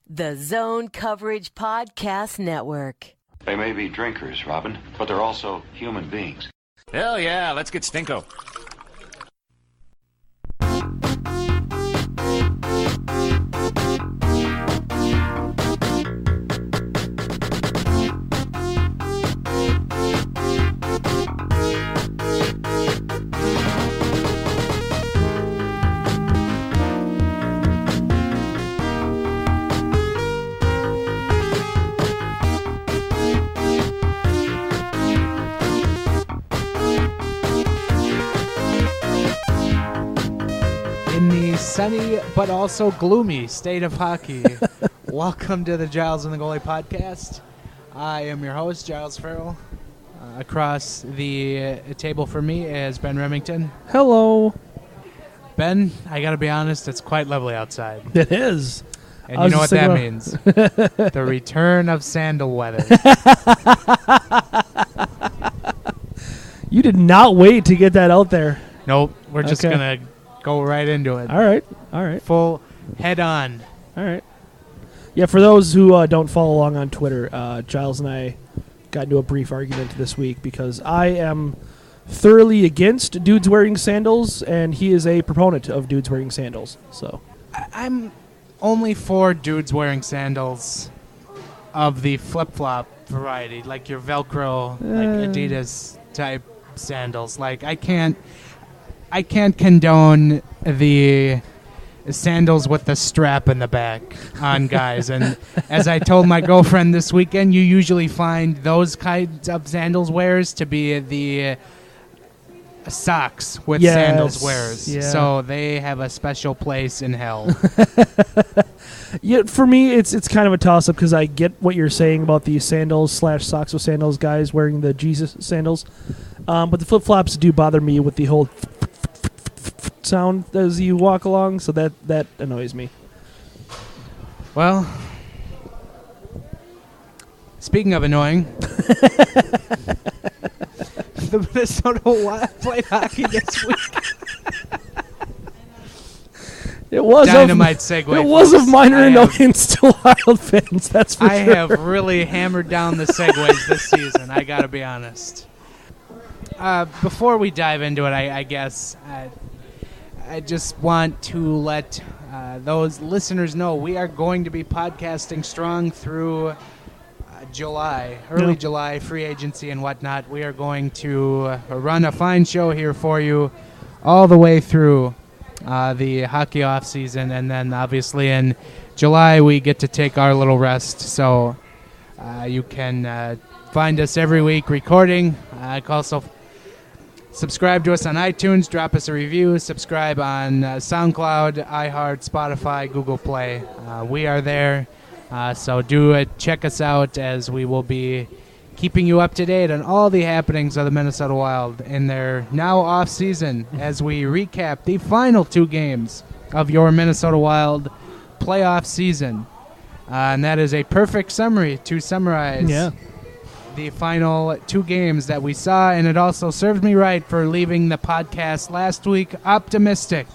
The Zone Coverage Podcast Network. They may be drinkers, Robin, but they're also human beings. Hell yeah, let's get Stinko. Sunny but also gloomy state of hockey. Welcome to the Giles and the Goalie podcast. I am your host, Giles Farrell. Across the table from me is Ben Remington. Hello. Ben, I gotta be honest, it's quite lovely outside. It is. And you know what that means. The return of sandal weather. You did not wait to get that out there. Nope, we're just Okay. gonna go right into it. All right. Full head on. All right. Yeah, for those who don't follow along on Twitter, Giles and I got into a brief argument this week because I am thoroughly against dudes wearing sandals, and he is a proponent of dudes wearing sandals. So I'm only for dudes wearing sandals of the flip-flop variety, like your Velcro, like Adidas type sandals. Like I can't condone the sandals with the strap in the back on guys. And as I told my girlfriend this weekend, you usually find those kinds of sandals wearers to be the socks with sandals wearers. Yeah. So they have a special place in hell. yeah, for me, it's kind of a toss-up because I get what you're saying about the sandals/socks with sandals guys wearing the Jesus sandals. But the flip-flops do bother me with the whole sound as you walk along, so that annoys me. Well, speaking of annoying, the Minnesota Wild played hockey this week. It was Dynamite segue. It was of minor I annoyance to Wild fans, that's for I sure. have really hammered down the segues this season, I gotta be honest. Before we dive into it, I guess I just want to let those listeners know we are going to be podcasting strong through July, early July, free agency and whatnot. We are going to run a fine show here for you all the way through the hockey off season, and then obviously in July we get to take our little rest. So you can find us every week recording. Also subscribe to us on iTunes, drop us a review, subscribe on SoundCloud, iHeart, Spotify, Google Play. We are there, so do check us out, as we will be keeping you up to date on all the happenings of the Minnesota Wild in their now off season as we recap the final 2 games of your Minnesota Wild playoff season. And that is a perfect summary to summarize the final 2 games that we saw, and it also served me right for leaving the podcast last week optimistic.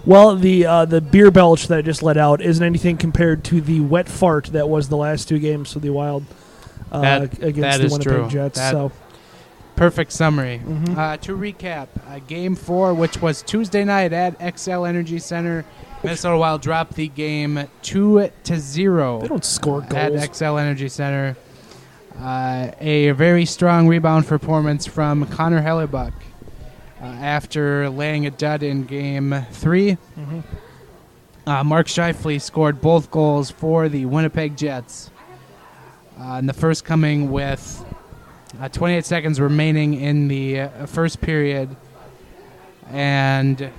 Well, the beer belch that I just let out isn't anything compared to the wet fart that was the last 2 games for the Wild against the Winnipeg Jets. So perfect summary. Mm-hmm. To recap, Game 4, which was Tuesday night at XL Energy Center, Minnesota Wild dropped the game 2-0. They don't score goals at XL Energy Center. A very strong rebound performance from Connor Hellebuck after laying a dud in Game 3. Mm-hmm. Mark Scheifele scored both goals for the Winnipeg Jets. And the first coming with 28 seconds remaining in the first period. And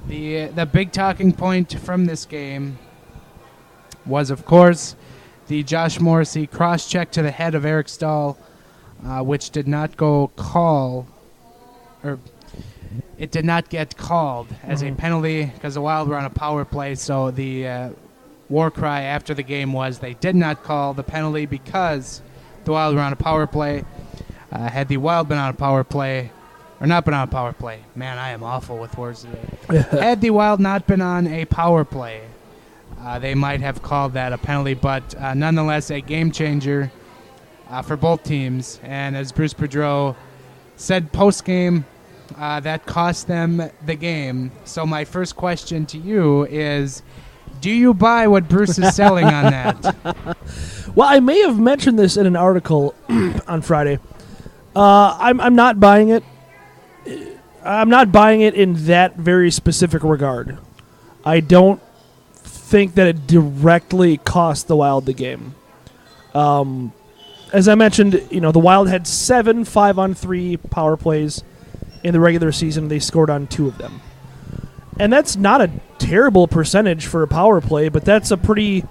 the big talking point from this game was, of course, the Josh Morrissey cross-check to the head of Eric Stahl, which did not it did not get called as a penalty because the Wild were on a power play. So the war cry after the game was they did not call the penalty because the Wild were on a power play. Had the Wild been on a power play, or not been on a power play, man, I am awful with words today. Had the Wild not been on a power play, they might have called that a penalty, but nonetheless a game changer for both teams. And as Bruce Boudreau said post-game, that cost them the game. So my first question to you is, do you buy what Bruce is selling on that? Well, I may have mentioned this in an article on Friday. I'm not buying it. I'm not buying it in that very specific regard. I don't think that it directly cost the Wild the game. As I mentioned, the Wild had 7 5-on-3 power plays in the regular season. They scored on 2 of them. And that's not a terrible percentage for a power play, but that's a pretty...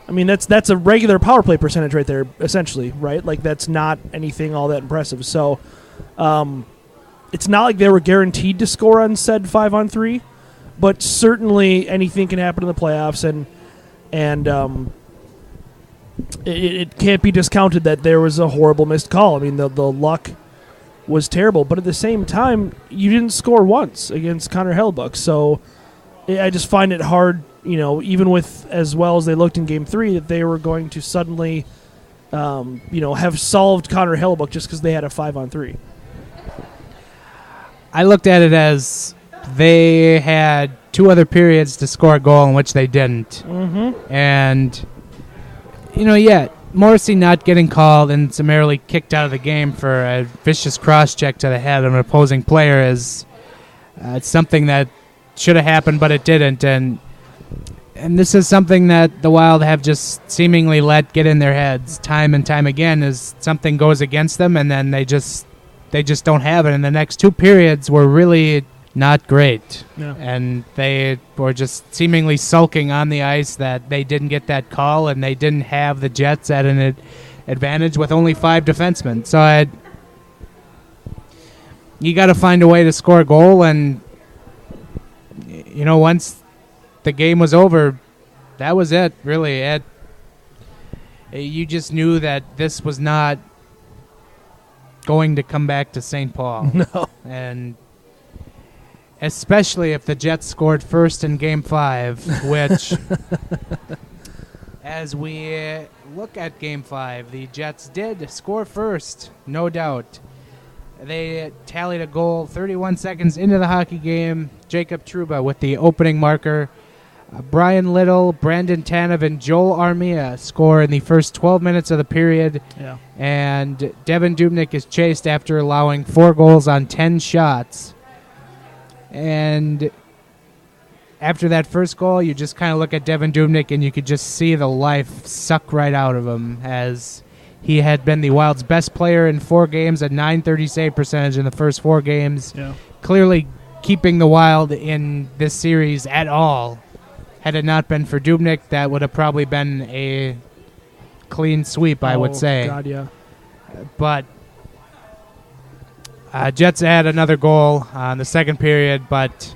that's a regular power play percentage right there, essentially, right? Like, that's not anything all that impressive. So, it's not like they were guaranteed to score on said 5-on-3, but certainly anything can happen in the playoffs, and it can't be discounted that there was a horrible missed call. The luck was terrible, but at the same time, you didn't score once against Connor Hellebuyck, so I just find it hard, even with as well as they looked in Game 3, that they were going to suddenly, have solved Connor Hellebuyck just because they had a 5-on-3. I looked at it as they had 2 other periods to score a goal in which they didn't. Mm-hmm. And, Morrissey not getting called and summarily kicked out of the game for a vicious cross-check to the head of an opposing player is something that should have happened, but it didn't. And this is something that the Wild have just seemingly let get in their heads time and time again, is something goes against them, and then they just don't have it. And the next 2 periods were really not great. Yeah. And they were just seemingly sulking on the ice that they didn't get that call, and they didn't have the Jets at an advantage with only 5 defensemen. So you got to find a way to score a goal, and once the game was over, that was it, really. You just knew that this was not going to come back to St. Paul. No. And especially if the Jets scored first in Game 5, which, as we look at Game 5, the Jets did score first, no doubt. They tallied a goal 31 seconds into the hockey game. Jacob Trouba with the opening marker. Brian Little, Brandon Tanev, and Joel Armia score in the first 12 minutes of the period. Yeah. And Devin Dubnyk is chased after allowing 4 goals on 10 shots. And after that first goal, you just kind of look at Devin Dubnyk and you could just see the life suck right out of him, as he had been the Wild's best player in 4 games, a .930 save percentage in the first 4 games. Yeah. Clearly keeping the Wild in this series at all. Had it not been for Dubnyk, that would have probably been a clean sweep, I would say. God, yeah. But Jets had another goal in the second period, but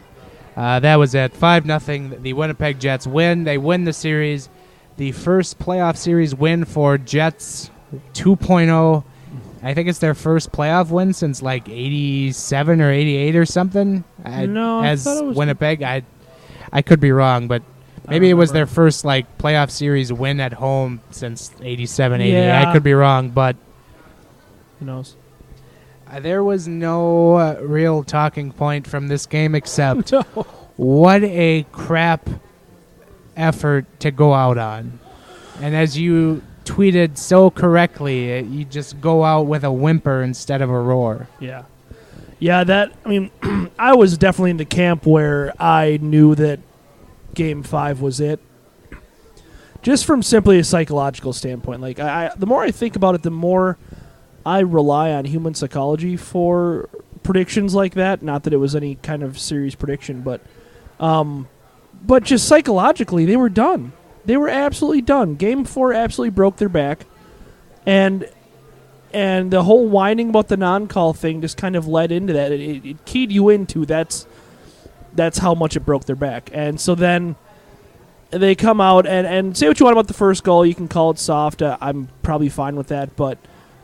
that was it. 5-0. The Winnipeg Jets win. They win the series. The first playoff series win for Jets 2.0. I think it's their first playoff win since like 87 or 88 or something. No, as I thought it was Winnipeg. I could be wrong, but maybe it was their first playoff series win at home since 87, 88. Yeah. I could be wrong, but who knows? There was no real talking point from this game except No. What a crap effort to go out on. And as you tweeted so correctly, you just go out with a whimper instead of a roar. Yeah. Yeah, I was definitely in the camp where I knew that Game 5 was it. Just from simply a psychological standpoint. The more I think about it, the more I rely on human psychology for predictions like that. Not that it was any kind of serious prediction, but just psychologically, they were done. They were absolutely done. Game 4 absolutely broke their back. And the whole whining about the non-call thing just kind of led into that. It keyed you into that's how much it broke their back. And so then they come out and say what you want about the first goal. You can call it soft. I'm probably fine with that. But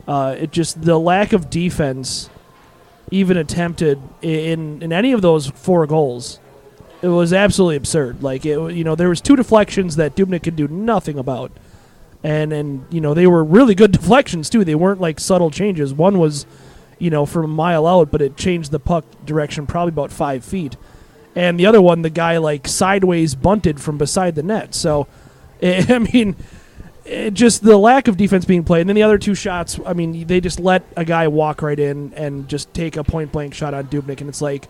it just the lack of defense even attempted in any of those 4 goals It was absolutely absurd. Like, there was 2 deflections that Dubnyk could do nothing about. And they were really good deflections, too. They weren't, like, subtle changes. One was, from a mile out, but it changed the puck direction probably about 5 feet. And the other one, the guy, like, sideways bunted from beside the net. So, just the lack of defense being played. And then the other 2 shots, they just let a guy walk right in and just take a point-blank shot on Dubnyk. And it's like,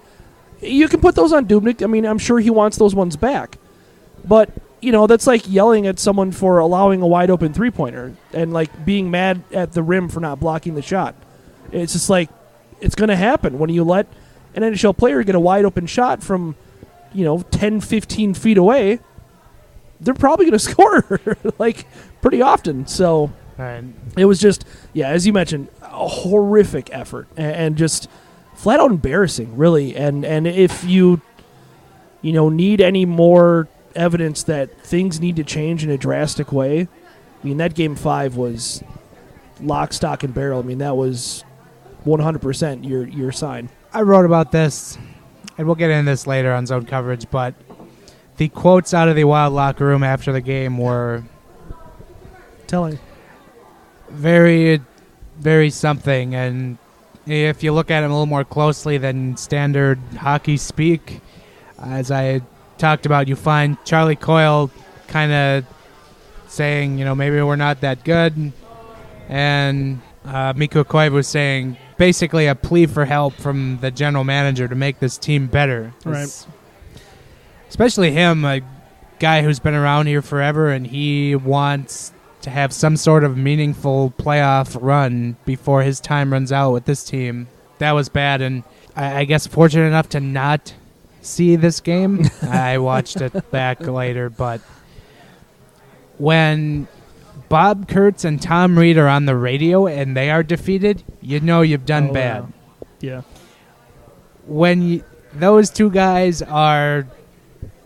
you can put those on Dubnyk. I'm sure he wants those ones back. But, that's like yelling at someone for allowing a wide-open three-pointer and, like, being mad at the rim for not blocking the shot. It's just like, it's going to happen when you let an NHL player get a wide-open shot from, 10, 15 feet away. They're probably going to score, like, pretty often. So it was just, as you mentioned, a horrific effort and just flat out embarrassing, really. And if you need any more evidence that things need to change in a drastic way, that Game 5 was lock, stock, and barrel. That was 100% your sign. I wrote about this, and we'll get into this later on Zone Coverage, but the quotes out of the Wild locker room after the game were telling. Very, very something. And if you look at them a little more closely than standard hockey speak, as I talked about, you find Charlie Coyle kind of saying, maybe we're not that good. And Mikko Koivu was saying basically a plea for help from the general manager to make this team better. Right. Especially him, a guy who's been around here forever, and he wants to have some sort of meaningful playoff run before his time runs out with this team. That was bad, and I guess fortunate enough to not see this game. I watched it back later, but when Bob Kurtz and Tom Reed are on the radio and they are defeated, you've done bad. Yeah. When those 2 guys are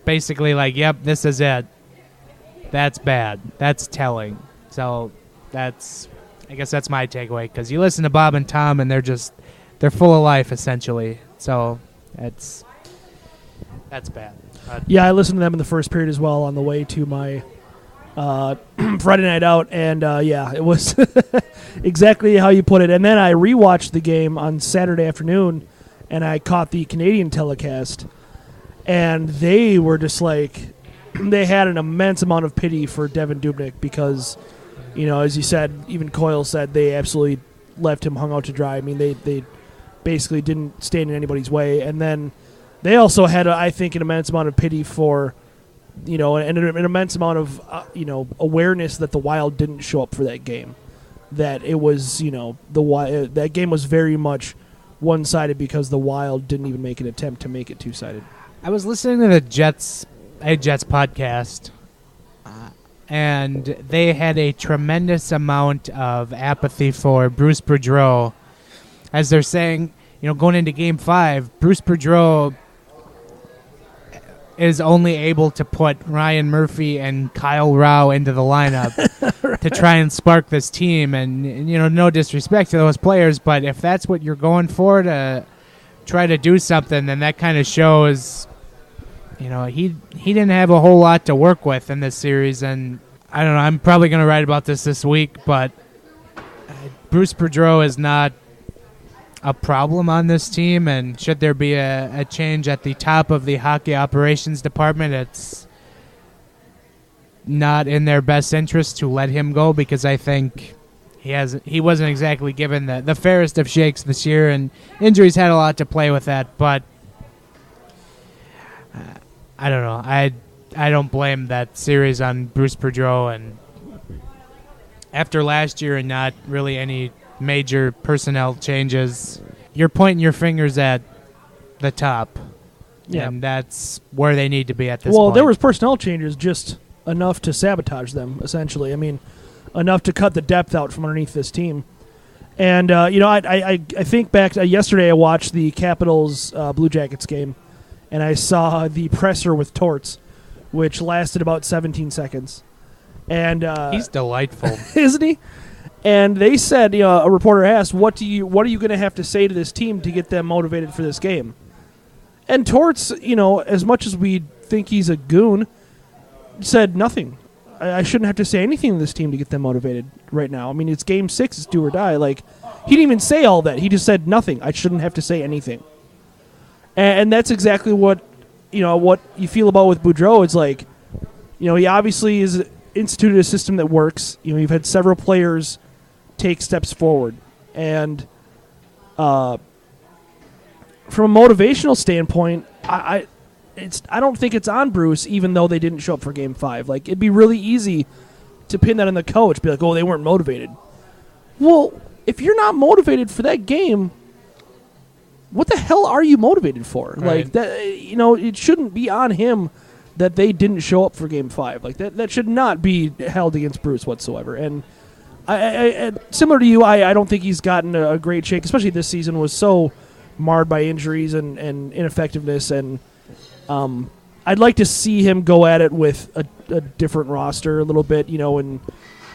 basically like, yep, this is it, that's bad. That's telling. So I guess that's my takeaway, because you listen to Bob and Tom and they're full of life, essentially. So that's bad. Yeah, I listened to them in the first period as well on the way to my Friday night out, and it was exactly how you put it. And then I rewatched the game on Saturday afternoon, and I caught the Canadian telecast, and they were just like, they had an immense amount of pity for Devan Dubnyk because, as you said, even Coyle said they absolutely left him hung out to dry. They basically didn't stand in anybody's way, and then they also had, I think, an immense amount of pity for, and an immense amount of, awareness that the Wild didn't show up for that game. That it was, that game was very much one-sided because the Wild didn't even make an attempt to make it two-sided. I was listening to the Jets podcast, and they had a tremendous amount of apathy for Bruce Boudreau. As they're saying, going into Game 5, Bruce Boudreau is only able to put Ryan Murphy and Kyle Rao into the lineup right. to try and spark this team. And, no disrespect to those players, but if that's what you're going for to try to do something, then that kind of shows, he didn't have a whole lot to work with in this series. And I don't know, I'm probably going to write about this week, but Bruce Boudreau is not a problem on this team, and should there be a change at the top of the hockey operations department, it's not in their best interest to let him go, because I think he wasn't exactly given the fairest of shakes this year, and injuries had a lot to play with that. But I don't know. I don't blame that series on Bruce Boudreau, and after last year and not really any major personnel changes, you're pointing your fingers at the top. Yeah. And that's where they need to be at this point. Well, there was personnel changes, just enough to sabotage them, essentially. Enough to cut the depth out from underneath this team. And, I think back to yesterday I watched the Capitals Blue Jackets game, and I saw the presser with Torts, which lasted about 17 seconds. And he's delightful. Isn't he? And they said, a reporter asked, what are you going to have to say to this team to get them motivated for this game? And Torts, as much as we think he's a goon, said nothing. I shouldn't have to say anything to this team to get them motivated right now. I mean, it's Game 6, it's do or die. Like, he didn't even say all that. He just said nothing. I shouldn't have to say anything. And that's exactly what you feel about with Boudreau. It's like, he obviously has instituted a system that works. You've had several players take steps forward. And from a motivational standpoint, I don't think it's on Bruce, even though they didn't show up for Game 5. Like, it'd be really easy to pin that on the coach, be like, oh, they weren't motivated. Well, if you're not motivated for that game, what the hell are you motivated for? Right. Like, that, it shouldn't be on him that they didn't show up for Game 5. Like, that should not be held against Bruce whatsoever. And I similar to you, I don't think he's gotten a great shake, especially this season was so marred by injuries and ineffectiveness. And I'd like to see him go at it with a different roster a little bit, and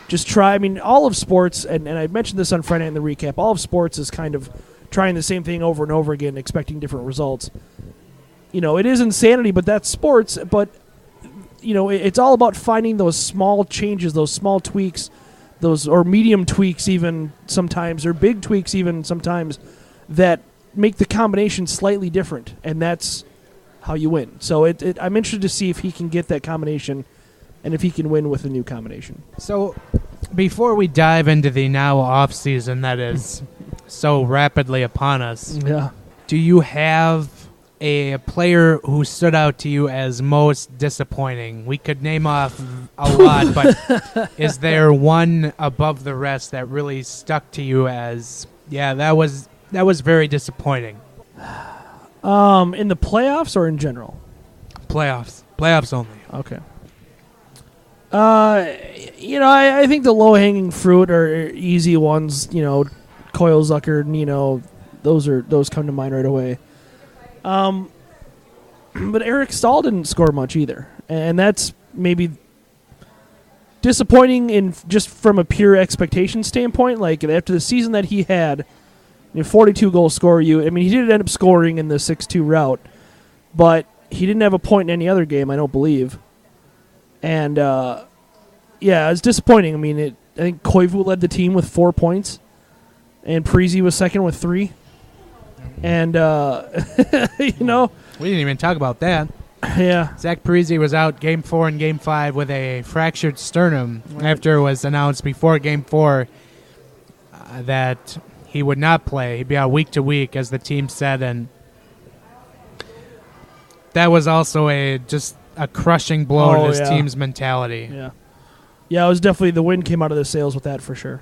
just try. I mean, all of sports, and I mentioned this on Friday in the recap, all of sports is kind of trying the same thing over and over again, expecting different results. It is insanity, but that's sports. But, it's all about finding those small changes, those small tweaks, or medium tweaks even sometimes, or big tweaks even sometimes, that make the combination slightly different. And that's how you win. So I'm interested to see if he can get that combination and if he can win with a new combination. So before we dive into the now off season that is so rapidly upon us, Yeah. do you have a player who stood out to you as most disappointing? We could name off a lot, but is there one above the rest that really stuck to you as, that was very disappointing? In the playoffs or in general? Playoffs only. Okay. I think the low-hanging fruit are easy ones. Coyle, Zucker, those come to mind right away. But Eric Stahl didn't score much either, and that's maybe disappointing in just from a pure expectation standpoint. Like, after the season that he had, 42 goal scorer. He did end up scoring in the 6-2 route, but he didn't have a point in any other game, I don't believe. And it's disappointing. I think Koivu led the team with 4 points, and Parise was second with 3. And we didn't even talk about that. Yeah. Zach Parise was out Game 4 and Game 5 with a fractured sternum after it was announced before Game 4 that he would not play. He'd be out week to week, as the team said, and that was also just a crushing blow to this team's mentality. Yeah. Yeah, it was definitely, the wind came out of the sails with that for sure.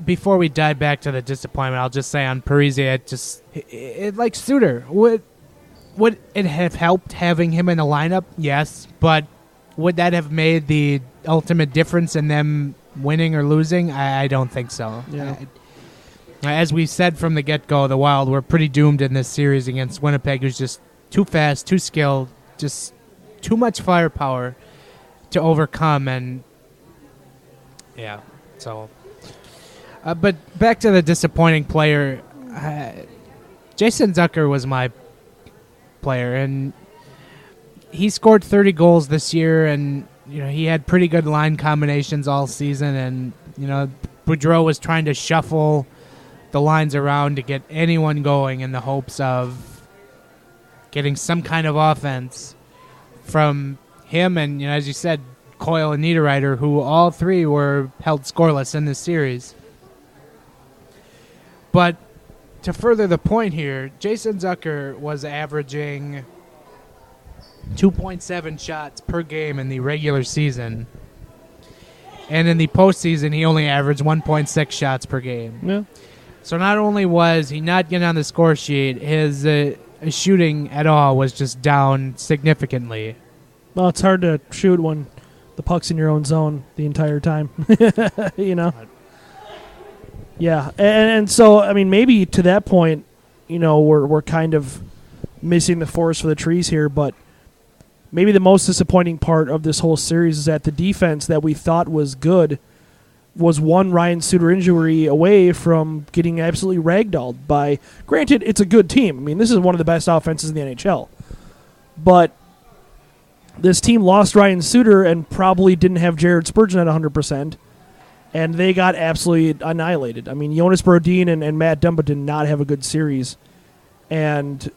Before we dive back to the disappointment, I'll just say on Parise, it like Suter, would it have helped having him in the lineup? Yes, but would that have made the ultimate difference in them winning or losing? I don't think so. Yeah. As we said from the get-go, the Wild were pretty doomed in this series against Winnipeg, who's just too fast, too skilled, just too much firepower to overcome. And so. But back to the disappointing player, Jason Zucker was my player, and he scored 30 goals this year, and he had pretty good line combinations all season, and Boudreau was trying to shuffle the lines around to get anyone going in the hopes of getting some kind of offense from him and, as you said, Coyle and Niederreiter, who all three were held scoreless in this series. But to further the point here, Jason Zucker was averaging 2.7 shots per game in the regular season. And in the postseason, he only averaged 1.6 shots per game. Yeah. So not only was he not getting on the score sheet, his shooting at all was just down significantly. Well, it's hard to shoot when the puck's in your own zone the entire time. Yeah, and so, maybe to that point, we're kind of missing the forest for the trees here, but maybe the most disappointing part of this whole series is that the defense that we thought was good was one Ryan Suter injury away from getting absolutely ragdolled by, granted, it's a good team. This is one of the best offenses in the NHL. But this team lost Ryan Suter and probably didn't have Jared Spurgeon at 100%, and they got absolutely annihilated. I mean, Jonas Brodin and Matt Dumba did not have a good series, and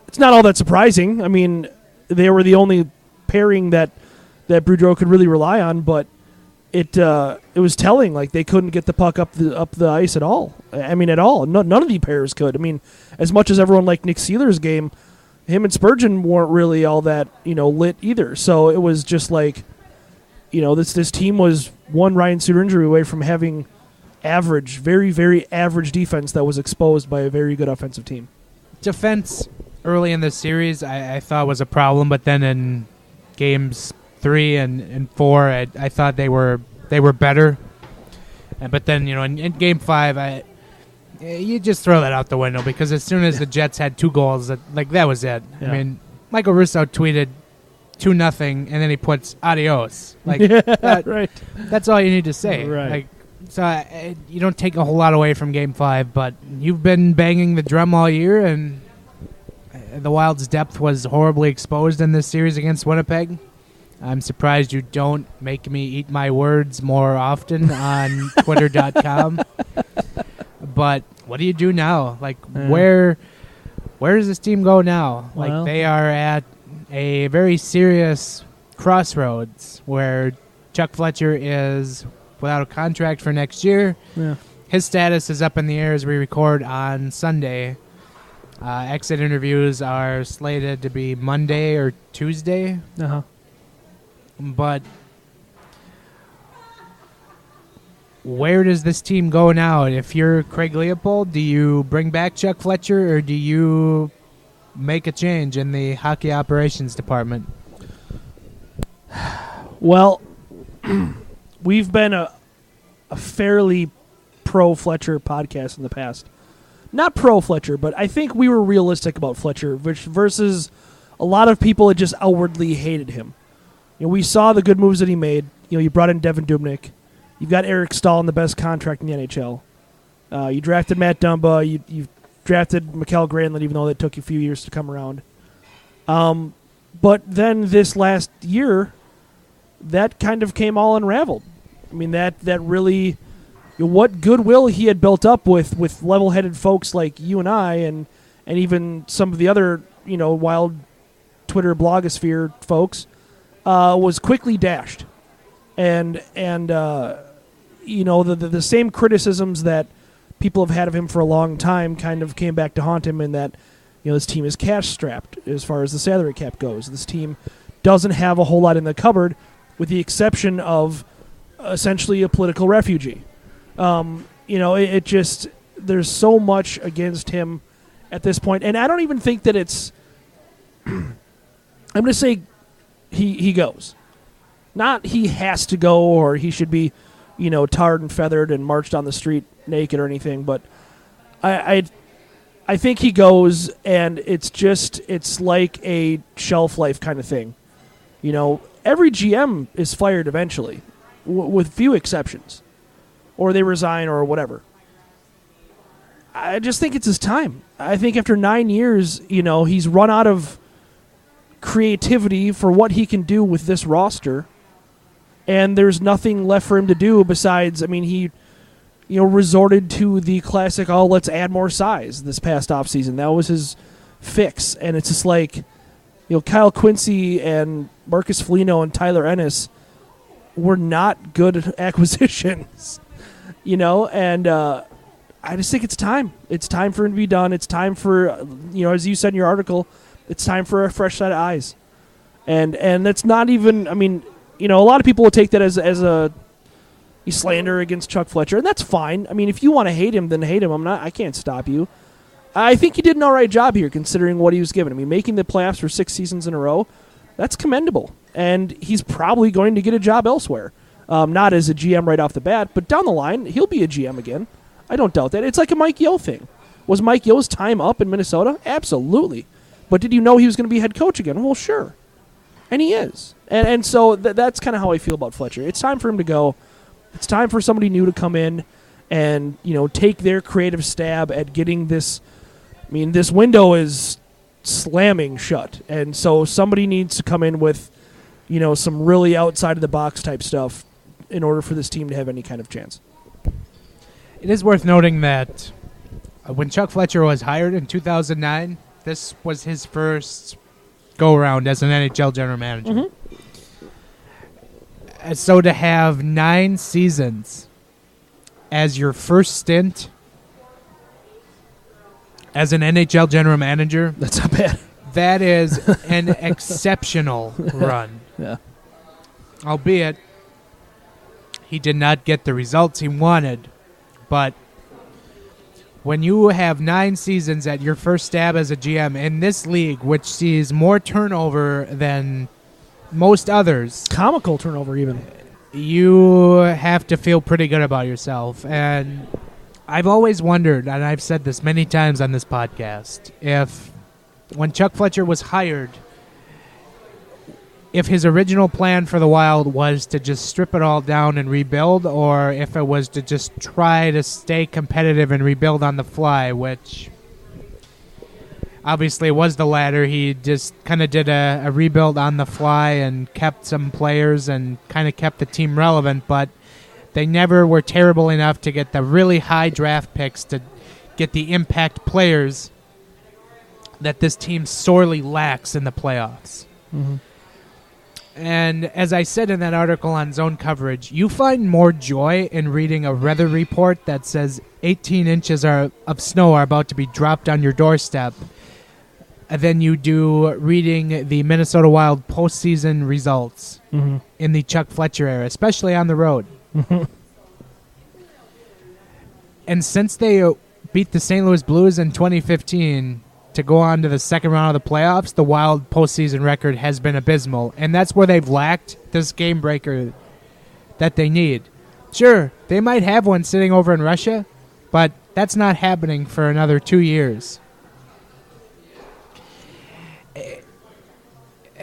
it's not all that surprising. I mean, they were the only pairing that Boudreaux could really rely on, but it was telling. Like, they couldn't get the puck up the ice at all. I mean, at all. None of the pairs could. I mean, as much as everyone liked Nick Seeler's game, him and Spurgeon weren't really all that, lit either. So it was just like, this team was one Ryan Suter injury away from having average, very, very average defense that was exposed by a very good offensive team. Defense early in the series I thought was a problem, but then in games 3 and 4 I thought they were better. But then, in game 5, you just throw that out the window, because as soon as the Jets had 2 goals, that was it. Yeah. I mean, Michael Russo tweeted 2-0, and then he puts adios. Right. That's all you need to say. Right. So you don't take a whole lot away from game 5, but you've been banging the drum all year, and the Wild's depth was horribly exposed in this series against Winnipeg. I'm surprised you don't make me eat my words more often on Twitter.com. But what do you do now? Where does this team go now? Well, They are at a very serious crossroads where Chuck Fletcher is without a contract for next year. Yeah. His status is up in the air as we record on Sunday. Exit interviews are slated to be Monday or Tuesday. Uh-huh. But where does this team go now? If you're Craig Leopold, do you bring back Chuck Fletcher, or do you make a change in the hockey operations department? Well, we've been a fairly pro-Fletcher podcast in the past. Not pro-Fletcher, but I think we were realistic about Fletcher, versus a lot of people that just outwardly hated him. We saw the good moves that he made. You brought in Devin Dubnyk. You've got Eric Stahl in the best contract in the NHL. You drafted Matt Dumba. You've drafted Mikael Granlund, even though that took you a few years to come around. But then this last year, that kind of came all unraveled. I mean, that really, what goodwill he had built up with level-headed folks like you and I, and even some of the other Wild Twitter blogosphere folks, was quickly dashed. And the same criticisms that people have had of him for a long time kind of came back to haunt him, in that this team is cash strapped as far as the salary cap goes. This team doesn't have a whole lot in the cupboard, with the exception of essentially a political refugee. It just, there's so much against him at this point, and I don't even think that it's I'm going to say he goes. Not he has to go, or he should be, tarred and feathered and marched on the street naked or anything. But I think he goes, and it's like a shelf life kind of thing. Every GM is fired eventually, with few exceptions, or they resign or whatever. I just think it's his time. I think after 9 years, he's run out of creativity for what he can do with this roster. And there's nothing left for him to do besides, he, resorted to the classic, let's add more size this past offseason. That was his fix. And it's just like, Kyle Quincy and Marcus Foligno and Tyler Ennis were not good acquisitions, and I just think it's time. It's time for him to be done. It's time for, as you said in your article, it's time for a fresh set of eyes. And that's not even, a lot of people will take that as a slander against Chuck Fletcher, and that's fine. If you want to hate him, then hate him. I can't stop you. I think he did an all right job here, considering what he was given. Making the playoffs for 6 seasons in a row, that's commendable. And he's probably going to get a job elsewhere. Not as a GM right off the bat, but down the line, he'll be a GM again. I don't doubt that. It's like a Mike Yeo thing. Was Mike Yeo's time up in Minnesota? Absolutely. But did you know he was going to be head coach again? Well, sure. And he is. And so that's kind of how I feel about Fletcher. It's time for him to go. It's time for somebody new to come in and, take their creative stab at getting this. This window is slamming shut. And so somebody needs to come in with, some really outside of the box type stuff in order for this team to have any kind of chance. It is worth noting that when Chuck Fletcher was hired in 2009, this was his first go-around as an NHL general manager. Mm-hmm. So to have 9 seasons as your first stint as an NHL general manager, That's not bad. that is an exceptional run. Yeah. Albeit, he did not get the results he wanted. But when you have 9 seasons at your first stab as a GM in this league, which sees more turnover than most others, Comical turnover even. you have to feel pretty good about yourself. And I've always wondered, and I've said this many times on this podcast, if when Chuck Fletcher was hired, if his original plan for the Wild was to just strip it all down and rebuild, or if it was to just try to stay competitive and rebuild on the fly, which obviously was the latter. He just kind of did a rebuild on the fly and kept some players and kind of kept the team relevant, but they never were terrible enough to get the really high draft picks to get the impact players that this team sorely lacks in the playoffs. Mm-hmm. And as I said in that article on Zone Coverage, you find more joy in reading a weather report that says 18 inches of snow are about to be dropped on your doorstep than you do reading the Minnesota Wild postseason results in the Chuck Fletcher era, especially on the road. And since they beat the St. Louis Blues in 2015 to go on to the second round of the playoffs, the Wild postseason record has been abysmal. And that's where they've lacked this game breaker that they need. Sure, they might have one sitting over in Russia, but that's not happening for another 2 years.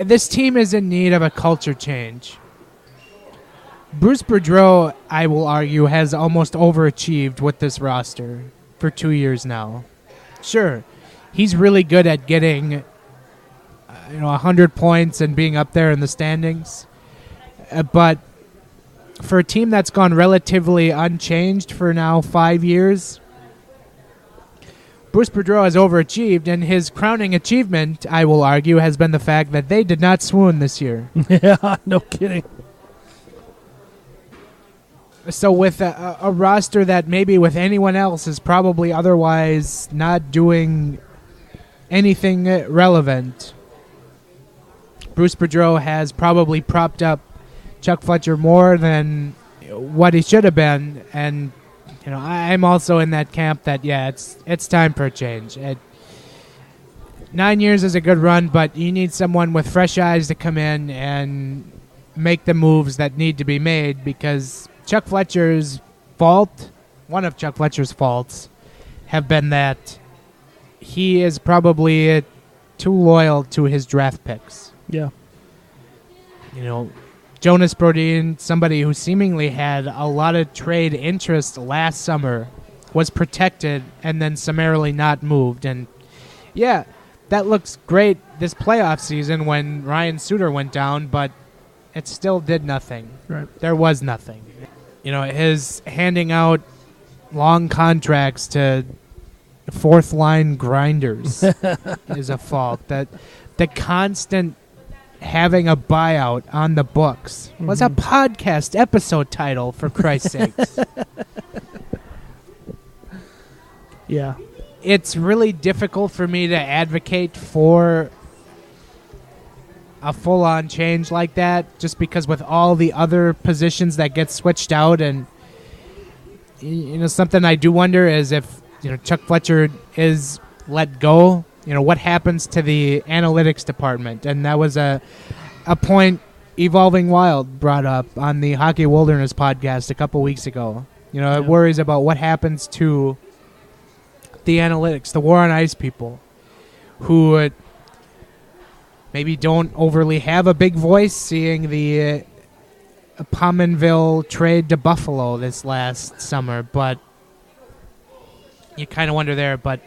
This team is in need of a culture change. Bruce Boudreau, I will argue, has almost overachieved with this roster for 2 years now. Sure, he's really good at getting 100 points and being up there in the standings. But for a team that's gone relatively unchanged for now 5 years, Bruce Boudreau has overachieved, and his crowning achievement, I will argue, has been the fact that they did not swoon this year. Yeah, no kidding. So with a roster that maybe with anyone else is probably otherwise not doing anything relevant, Bruce Boudreau has probably propped up Chuck Fletcher more than what he should have been. And I'm also in that camp that it's time for a change. 9 years is a good run, but you need someone with fresh eyes to come in and make the moves that need to be made, because Chuck Fletcher's fault, one of Chuck Fletcher's faults, have been that he is probably too loyal to his draft picks. Yeah. Jonas Brodin, somebody who seemingly had a lot of trade interest last summer, was protected and then summarily not moved. And yeah, that looks great this playoff season when Ryan Suter went down, but it still did nothing. Right. There was nothing. His handing out long contracts to fourth line grinders is a fault. That the constant having a buyout on the books was a podcast episode title, for Christ's sakes. Yeah. It's really difficult for me to advocate for a full-on change like that, just because with all the other positions that get switched out, and something I do wonder is if Chuck Fletcher is let go, what happens to the analytics department? And that was a point Evolving Wild brought up on the Hockey Wilderness podcast a couple weeks ago. It worries about what happens to the analytics, the War on Ice people, who maybe don't overly have a big voice, seeing the Pominville trade to Buffalo this last summer, but you kind of wonder there. But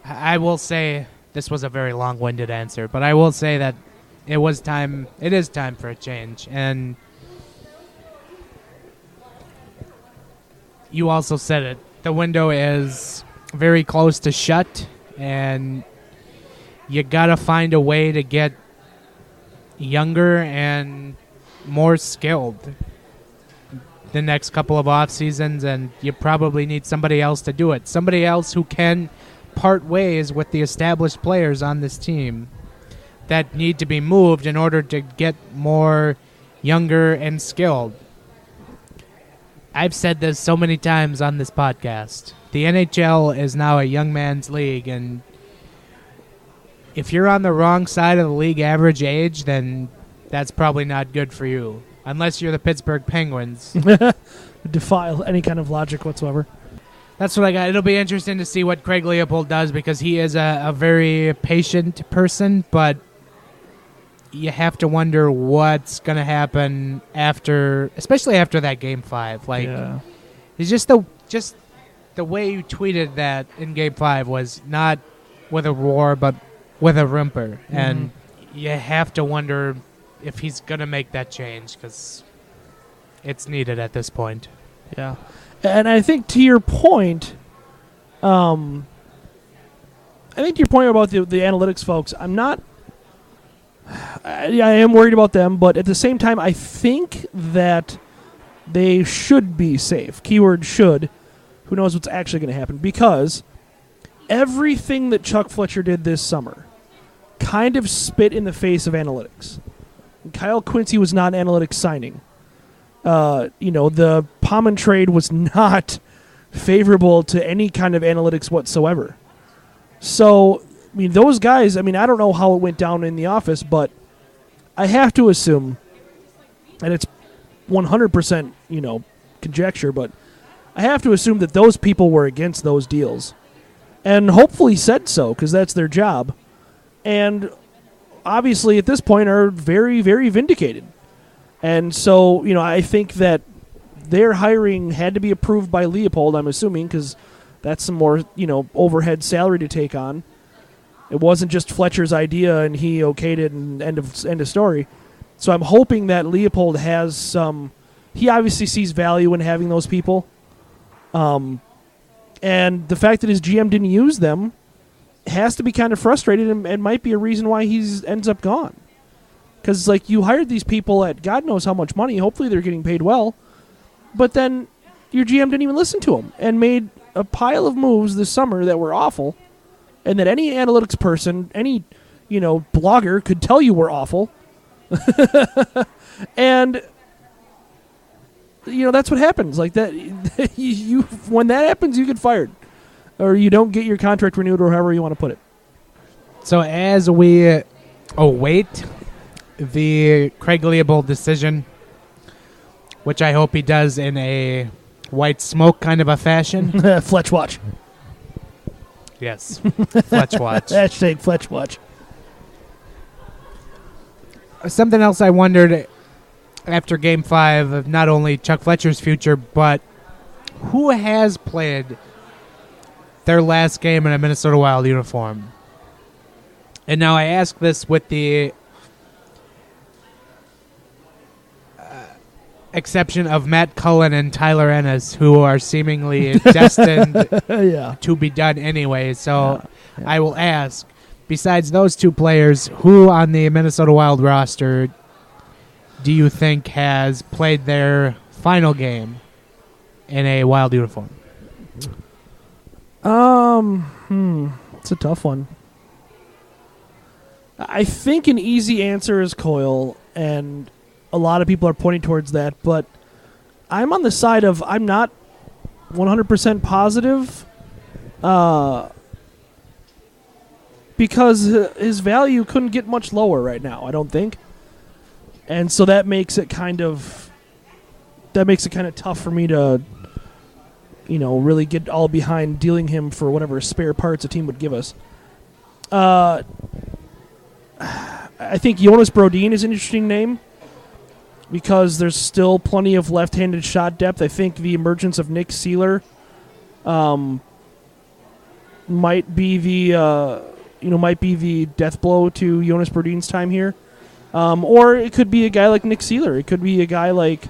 I will say this was a very long-winded answer, but I will say that it is time for a change. And you also said it. The window is very close to shut, and you got to find a way to get younger and more skilled the next couple of off seasons, and you probably need somebody else to do it. Somebody else who can part ways with the established players on this team that need to be moved in order to get more younger and skilled. I've said this so many times on this podcast. The NHL is now a young man's league, and if you're on the wrong side of the league average age, then that's probably not good for you. Unless you're the Pittsburgh Penguins. Defy any kind of logic whatsoever. That's what I got. It'll be interesting to see what Craig Leopold does, because he is a very patient person, but you have to wonder what's going to happen especially after that Game 5. It's just the way you tweeted that in Game 5 was not with a roar, but with a whimper. Mm-hmm. And you have to wonder if he's going to make that change, because it's needed at this point. Yeah. And I think to your point, about the analytics folks, I am worried about them, but at the same time, I think that they should be safe. Keyword should. Who knows what's actually going to happen? Because everything that Chuck Fletcher did this summer kind of spit in the face of analytics. Kyle Quincy was not an analytics signing. The Palmen trade was not favorable to any kind of analytics whatsoever. So, those guys, I don't know how it went down in the office, but I have to assume, and it's 100%, conjecture, but I have to assume that those people were against those deals. And hopefully said so, because that's their job. And obviously at this point are very, very vindicated. And so, I think that their hiring had to be approved by Leopold, I'm assuming, because that's some more, overhead salary to take on. It wasn't just Fletcher's idea and he okayed it and end of story. So I'm hoping that Leopold has some... He obviously sees value in having those people. And the fact that his GM didn't use them has to be kind of frustrated and might be a reason why he ends up gone. Because, you hired these people at God knows how much money. Hopefully they're getting paid well. But then your GM didn't even listen to him and made a pile of moves this summer that were awful, and that any analytics person, any, blogger could tell you were awful. And, that's what happens. Like that, when that happens, you get fired. Or you don't get your contract renewed, or however you want to put it. So as we await the Craig Leopold decision, which I hope he does in a white smoke kind of a fashion. Fletch watch. Yes, Fletch watch. Hashtag Fletch watch. Something else I wondered after Game 5 of not only Chuck Fletcher's future, but who has played their last game in a Minnesota Wild uniform? And now I ask this with the exception of Matt Cullen and Tyler Ennis, who are seemingly destined to be done anyway. So I will ask, besides those two players, who on the Minnesota Wild roster do you think has played their final game in a Wild uniform? It's a tough one. I think an easy answer is Coyle, and a lot of people are pointing towards that, but I'm on the side of I'm not 100% positive because his value couldn't get much lower right now, I don't think. And so that makes it kind of tough for me to really get all behind dealing him for whatever spare parts a team would give us. I think Jonas Brodin is an interesting name because there's still plenty of left-handed shot depth. I think the emergence of Nick Seeler might be the might be the death blow to Jonas Brodin's time here. Or it could be a guy like Nick Seeler. It could be a guy like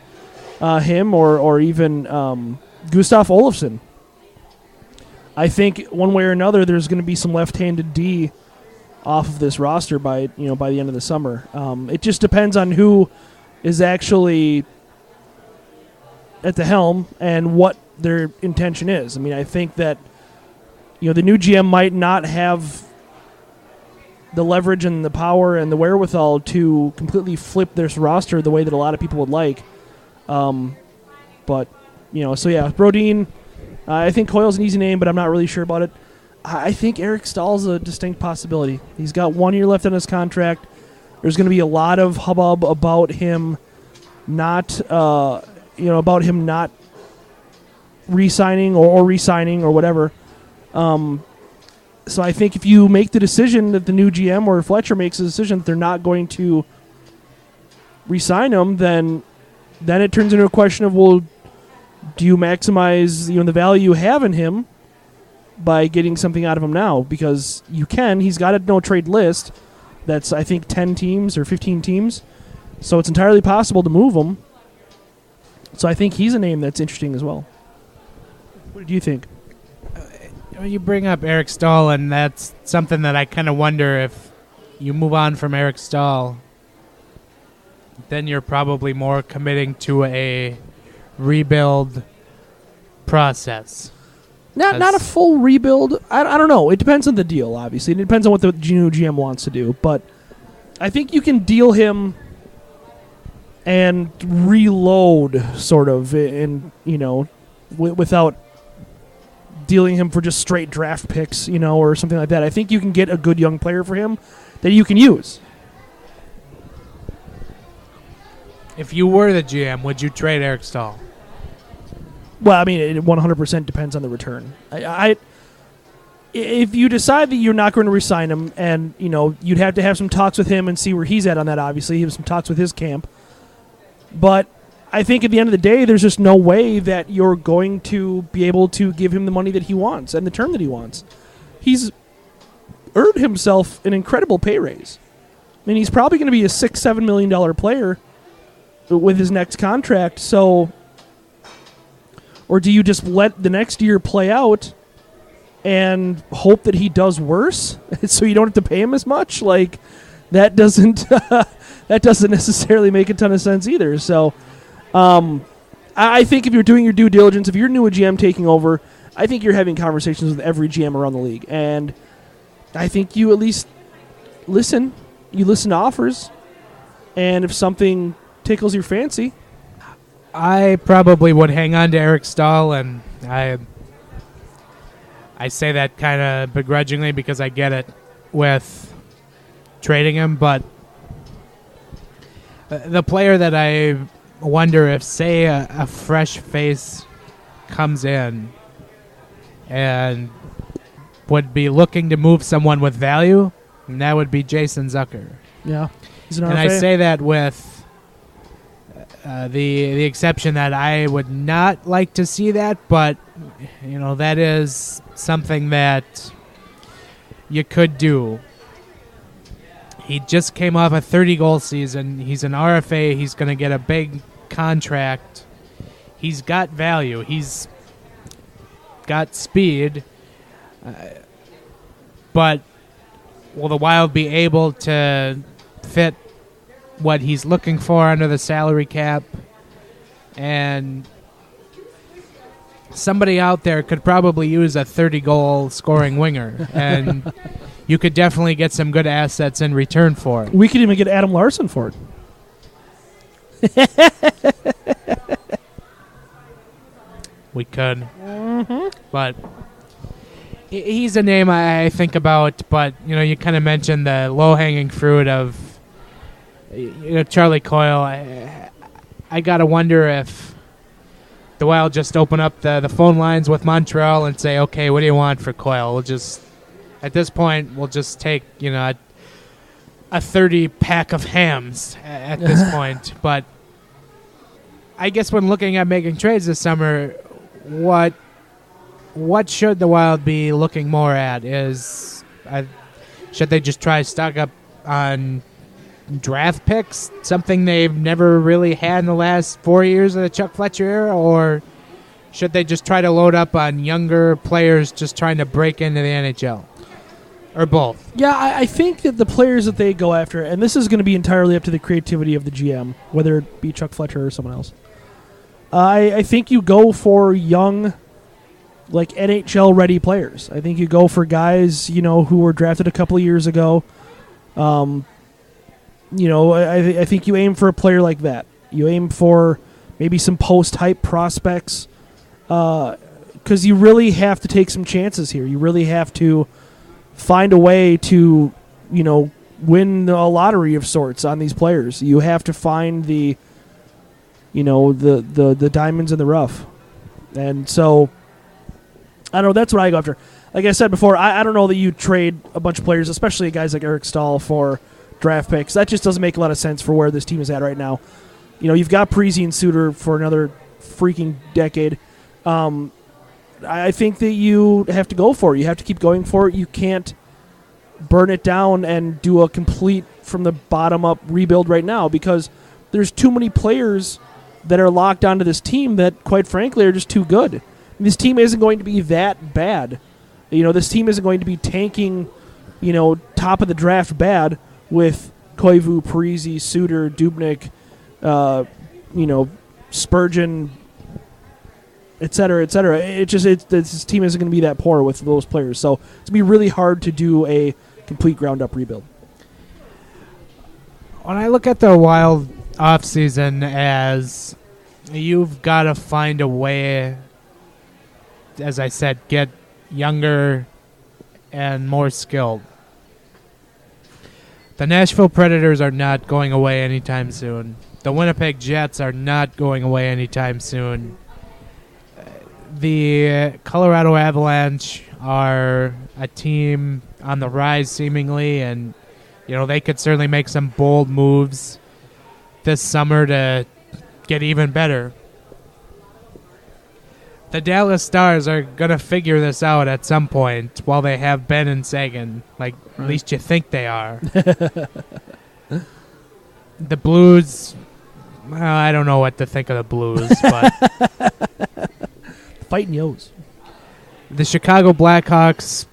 him or even Gustav Olofsson. I think one way or another there's going to be some left-handed D off of this roster by the end of the summer. It just depends on who is actually at the helm and what their intention is. I mean, I think that the new GM might not have the leverage and the power and the wherewithal to completely flip this roster the way that a lot of people would like. But Brodin. I think Coyle's an easy name, but I'm not really sure about it. I think Eric Stahl's a distinct possibility. He's got 1 year left on his contract. There's going to be a lot of hubbub about him not re-signing or re-signing or whatever. So I think if you make the decision that the new GM or Fletcher makes a decision that they're not going to re-sign him, then it turns into a question of, well, do you maximize the value you have in him by getting something out of him now? Because you can. He's got a no-trade list that's, I think, 10 teams or 15 teams. So it's entirely possible to move him. So I think he's a name that's interesting as well. What do you think? You bring up Eric Stahl, and that's something that I kind of wonder if you move on from Eric Stahl, then you're probably more committing to a rebuild process. Not a full rebuild. I don't know. It depends on the deal, obviously. It depends on what the new GM wants to do. But I think you can deal him and reload, sort of, without dealing him for just straight draft picks, or something like that. I think you can get a good young player for him that you can use. If you were the GM, would you trade Eric Stahl? Well, I mean, it 100% depends on the return. If you decide that you're not going to re-sign him, and you'd have to have some talks with him and see where he's at on that. Obviously, he has some talks with his camp. But I think at the end of the day, there's just no way that you're going to be able to give him the money that he wants and the term that he wants. He's earned himself an incredible pay raise. I mean, he's probably going to be a $6-7 million player with his next contract. So, or do you just let the next year play out and hope that he does worse so you don't have to pay him as much? Like, that doesn't necessarily make a ton of sense either. So I think if you're doing your due diligence, if you're new a GM taking over, I think you're having conversations with every GM around the league. And I think you at least listen. You listen to offers. And if something tickles your fancy, I probably would hang on to Eric Stahl, and I say that kind of begrudgingly because I get it with trading him, but the player that I wonder if, say, a fresh face comes in and would be looking to move someone with value, and that would be Jason Zucker. Yeah. He's an And RFA. I say that with the exception that I would not like to see that, but that is something that you could do. He just came off a 30-goal season. He's an RFA. He's going to get a big contract. He's got value. He's got speed. But will the Wild be able to fit what he's looking for under the salary cap? And somebody out there could probably use a 30-goal scoring winger, and you could definitely get some good assets in return for it. We could even get Adam Larson for it. We could. But he's a name I think about, but you kind of mentioned the low-hanging fruit of Charlie Coyle. I got to wonder if the Wild just open up the phone lines with Montreal and say, okay, what do you want for Coyle? We'll just, at this point, we'll just take, a 30-pack of hams at this point. But I guess when looking at making trades this summer, what should the Wild be looking more at is Should they just try to stock up on draft picks, something they've never really had in the last 4 years of the Chuck Fletcher era, or should they just try to load up on younger players just trying to break into the NHL? Or both? Yeah, I think that the players that they go after, and this is going to be entirely up to the creativity of the GM, whether it be Chuck Fletcher or someone else. I think you go for young, like NHL-ready players. I think you go for guys, who were drafted a couple of years ago. I think you aim for a player like that. You aim for maybe some post-hype prospects, because you really have to take some chances here. You really have to find a way to, win a lottery of sorts on these players. You have to find the diamonds in the rough. And so, I don't know, that's what I go after. Like I said before, I don't know that you trade a bunch of players, especially guys like Eric Stahl, for draft picks. That just doesn't make a lot of sense for where this team is at right now. You've got Parise and Suter for another freaking decade. I think that you have to go for it. You have to keep going for it. You can't burn it down and do a complete from the bottom up rebuild right now, because there's too many players that are locked onto this team that, quite frankly, are just too good. This team isn't going to be that bad. This team isn't going to be tanking, top of the draft bad with Koivu, Parise, Suter, Dubnyk, Spurgeon, et cetera, et cetera. This team isn't going to be that poor with those players. So it's going to be really hard to do a complete ground-up rebuild. When I look at the Wild offseason, as you've got to find a way, as I said, get younger and more skilled. The Nashville Predators are not going away anytime soon. The Winnipeg Jets are not going away anytime soon. The Colorado Avalanche are a team on the rise, seemingly, and they could certainly make some bold moves this summer to get even better. The Dallas Stars are going to figure this out at some point, while they have Ben and Sagan. At least you think they are. The Blues, well, I don't know what to think of the Blues, but fighting Yos. The Chicago Blackhawks,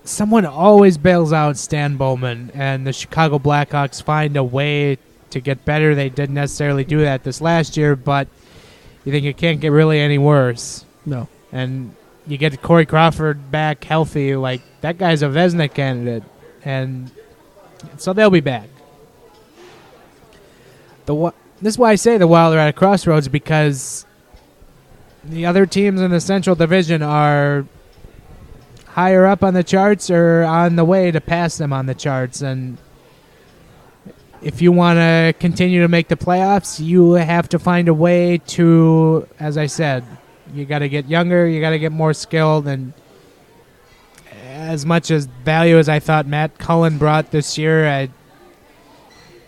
someone always bails out Stan Bowman, and the Chicago Blackhawks find a way to get better. They didn't necessarily do that this last year, but you think it can't get really any worse. No. And you get Corey Crawford back healthy, that guy's a Vezina candidate, and so they'll be back. This is why I say the Wild are at a crossroads, because the other teams in the Central Division are higher up on the charts or on the way to pass them on the charts. And if you want to continue to make the playoffs, you have to find a way to, as I said, you got to get younger, you got to get more skilled. And as much as value as I thought Matt Cullen brought this year,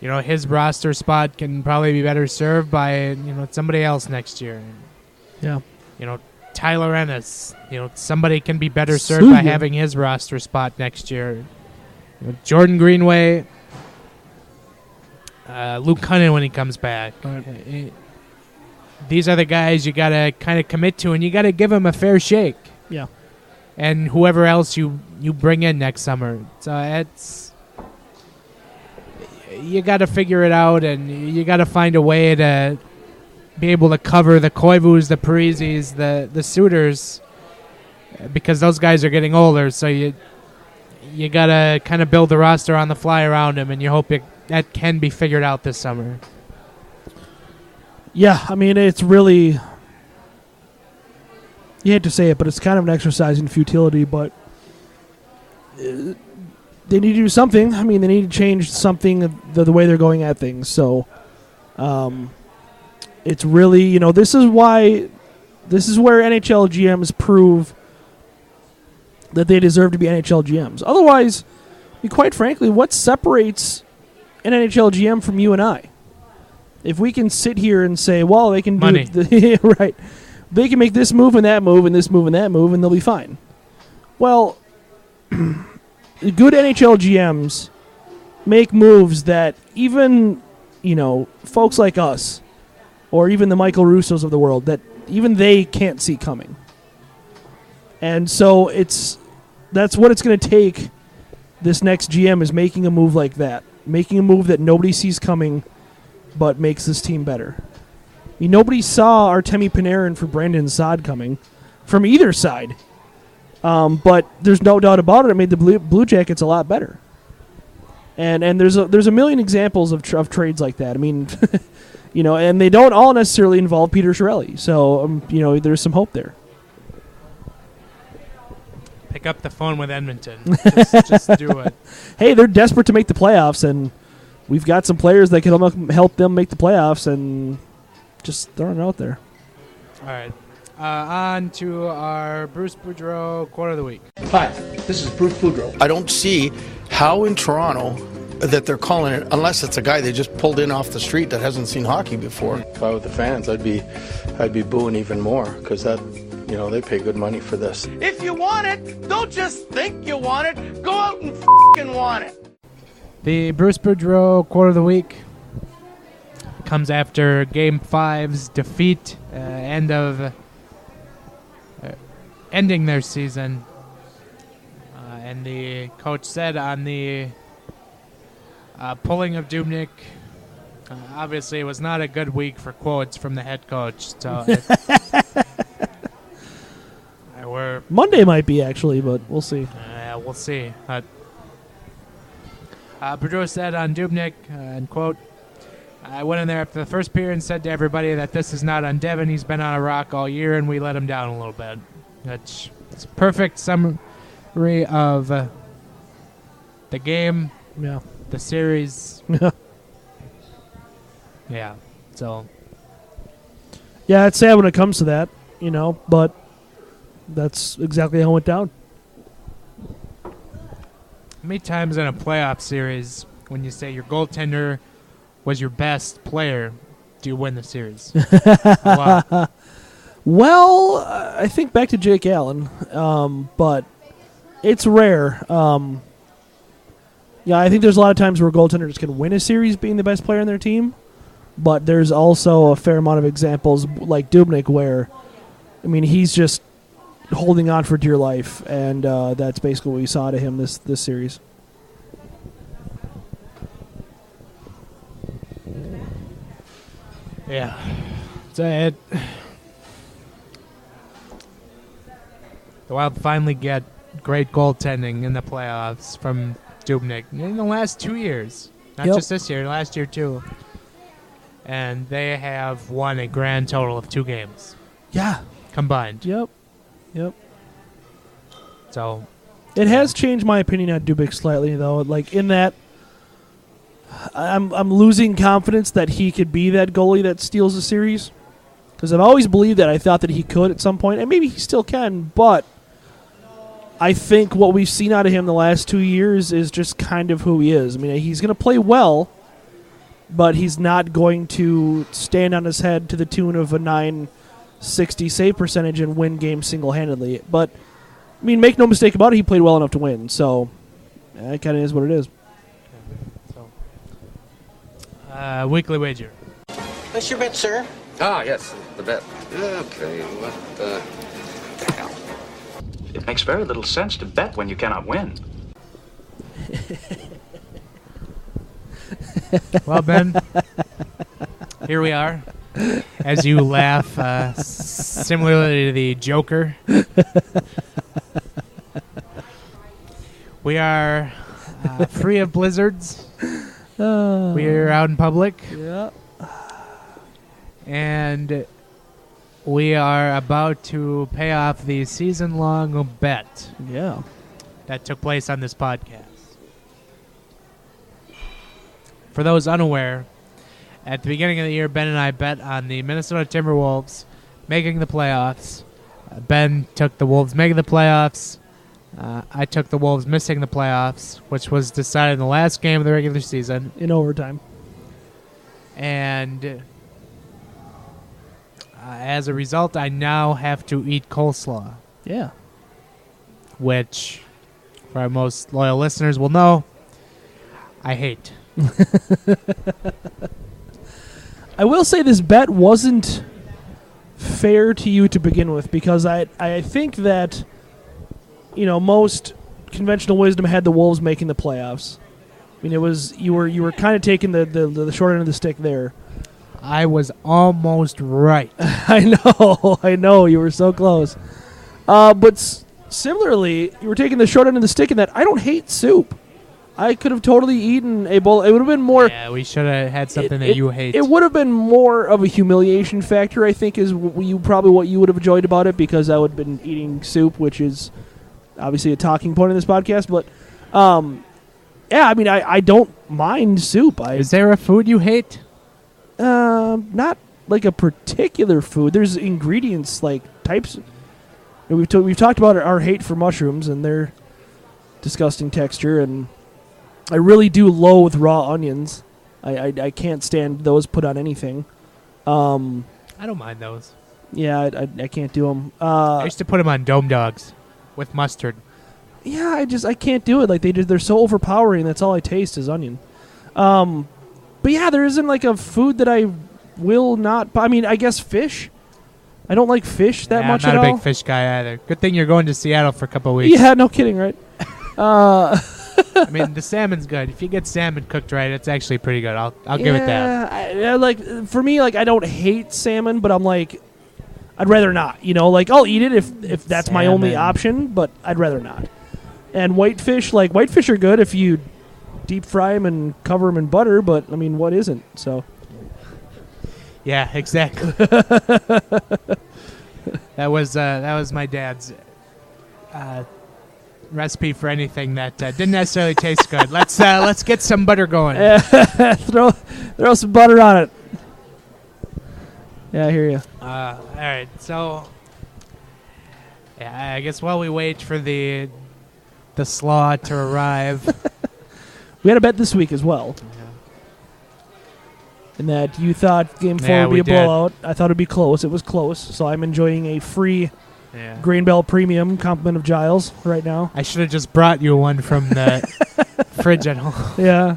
his roster spot can probably be better served by, somebody else next year. Yeah. Tyler Ennis, somebody can be better served by having his roster spot next year. Jordan Greenway, Luke Cunningham when he comes back. Right. These are the guys you got to kind of commit to, and you got to give them a fair shake. Yeah. And whoever else you bring in next summer. So you got to figure it out, and you got to find a way to be able to cover the Koivus, the Parises, the Suters, because those guys are getting older. So you got to kind of build the roster on the fly around them, and you hope that can be figured out this summer. Yeah, I mean, it's really, you hate to say it, but it's kind of an exercise in futility, but they need to do something. I mean, they need to change something, the way they're going at things. So it's really, this is where NHL GMs prove that they deserve to be NHL GMs. Otherwise, quite frankly, what separates an NHL GM from you and I? If we can sit here and say, well, they can Money. do right, they can make this move and that move and this move and that move, and they'll be fine. Well, good NHL GMs make moves that even, folks like us or even the Michael Russos of the world, that even they can't see coming. And so that's what it's going to take. This next GM is making a move like that, making a move that nobody sees coming but makes this team better. I mean, nobody saw Artemi Panarin for Brandon Saad coming from either side. But there's no doubt about it made the Blue Jackets a lot better. And there's a million examples of trades like that. I mean, and they don't all necessarily involve Peter Chiarelli. So, there's some hope there. Pick up the phone with Edmonton. Just do it. Hey, they're desperate to make the playoffs, and we've got some players that can help them make the playoffs, and just throwing it out there. All right. On to our Bruce Boudreau quote of the week. Hi, this is Bruce Boudreau. I don't see how in Toronto that they're calling it, unless it's a guy they just pulled in off the street that hasn't seen hockey before. If I were the fans, I'd be booing even more, because that, they pay good money for this. If you want it, don't just think you want it. Go out and f***ing want it. The Bruce Boudreau quote of the week comes after Game 5's defeat, ending their season. And the coach said on the pulling of Dubnyk, obviously it was not a good week for quotes from the head coach. So Monday might be, actually, but we'll see. We'll see. Boudreau said on Dubnyk, and quote, I went in there after the first period and said to everybody that this is not on Devin. He's been on a rock all year, and we let him down a little bit. It's a perfect summary of the game, the series. Yeah, so. Yeah, it's sad when it comes to that, but that's exactly how it went down. How many times in a playoff series, when you say your goaltender was your best player, do you win the series? A lot. Well, I think back to Jake Allen, but it's rare. I think there's a lot of times where goaltenders can win a series being the best player on their team, but there's also a fair amount of examples like Dubnyk where, he's just holding on for dear life, and that's basically what we saw to him this series. Yeah. So the Wild finally get great goaltending in the playoffs from Dubnyk in the last 2 years. Not just this year, last year too. And they have won a grand total of 2 games. Yeah. Combined. Yep. So it has changed my opinion on Dubnyk slightly, though. Like, in that I'm losing confidence that he could be that goalie that steals a series. Because I've always believed that. I thought that he could at some point, and maybe he still can, but I think what we've seen out of him the last 2 years is just kind of who he is. He's going to play well, but he's not going to stand on his head to the tune of a .960 save percentage and win games single-handedly. But, make no mistake about it, he played well enough to win. So, it kind of is what it is. Weekly wager. What's your bet, sir? Ah, yes, the bet. Okay, what the hell? It makes very little sense to bet when you cannot win. Well, Ben, here we are. As you laugh, similarly to the Joker. We are free of blizzards. We're out in public. Yeah. And we are about to pay off the season-long bet. Yeah. That took place on this podcast. For those unaware, at the beginning of the year, Ben and I bet on the Minnesota Timberwolves making the playoffs. Ben took the Wolves making the playoffs. I took the Wolves missing the playoffs, which was decided in the last game of the regular season. In overtime. And as a result, I now have to eat coleslaw. Yeah. Which, for our most loyal listeners will know, I hate. I will say this bet wasn't fair to you to begin with because I think that, most conventional wisdom had the Wolves making the playoffs. I mean, it was you were kind of taking the short end of the stick there. I was almost right. I know, you were so close. But similarly, you were taking the short end of the stick in that I don't hate soup. I could have totally eaten a bowl. It would have been more. Yeah, we should have had something that you hate. It would have been more of a humiliation factor, I think, is probably what you would have enjoyed about it, because I would have been eating soup, which is obviously a talking point in this podcast. But, yeah, I mean, I don't mind soup. Is there a food you hate? Not like a particular food. There's ingredients, like types. We've talked about our hate for mushrooms and their disgusting texture, and I really do loathe raw onions. I can't stand those put on anything. I don't mind those. Yeah, I can't do them. I used to put them on Dome Dogs with mustard. Yeah, I can't do it. Like they're so overpowering. That's all I taste is onion. But yeah, there isn't like a food that I will not. I mean, I guess fish. I don't like fish that much at all. I'm not a big fish guy either. Good thing you're going to Seattle for a couple of weeks. Yeah, no kidding, right? I mean, the salmon's good. If you get salmon cooked right, it's actually pretty good. I'll give it that. Like for me, like I don't hate salmon, but I'm like, I'd rather not. Like I'll eat it if that's my only option, but I'd rather not. And whitefish are good if you deep fry them and cover them in butter, but I mean, what isn't? So. Yeah, exactly. That was my dad's recipe for anything that didn't necessarily taste good. Let's get some butter going. Throw some butter on it. Yeah, I hear you. All right, so yeah, I guess while we wait for the slaw to arrive, we had a bet this week as well. In that you thought Game 4 would be a blowout. I thought it would be close. It was close. So I'm enjoying a free Grain Bell Premium compliment of Giles right now. I should have just brought you one from the fridge at home. Yeah.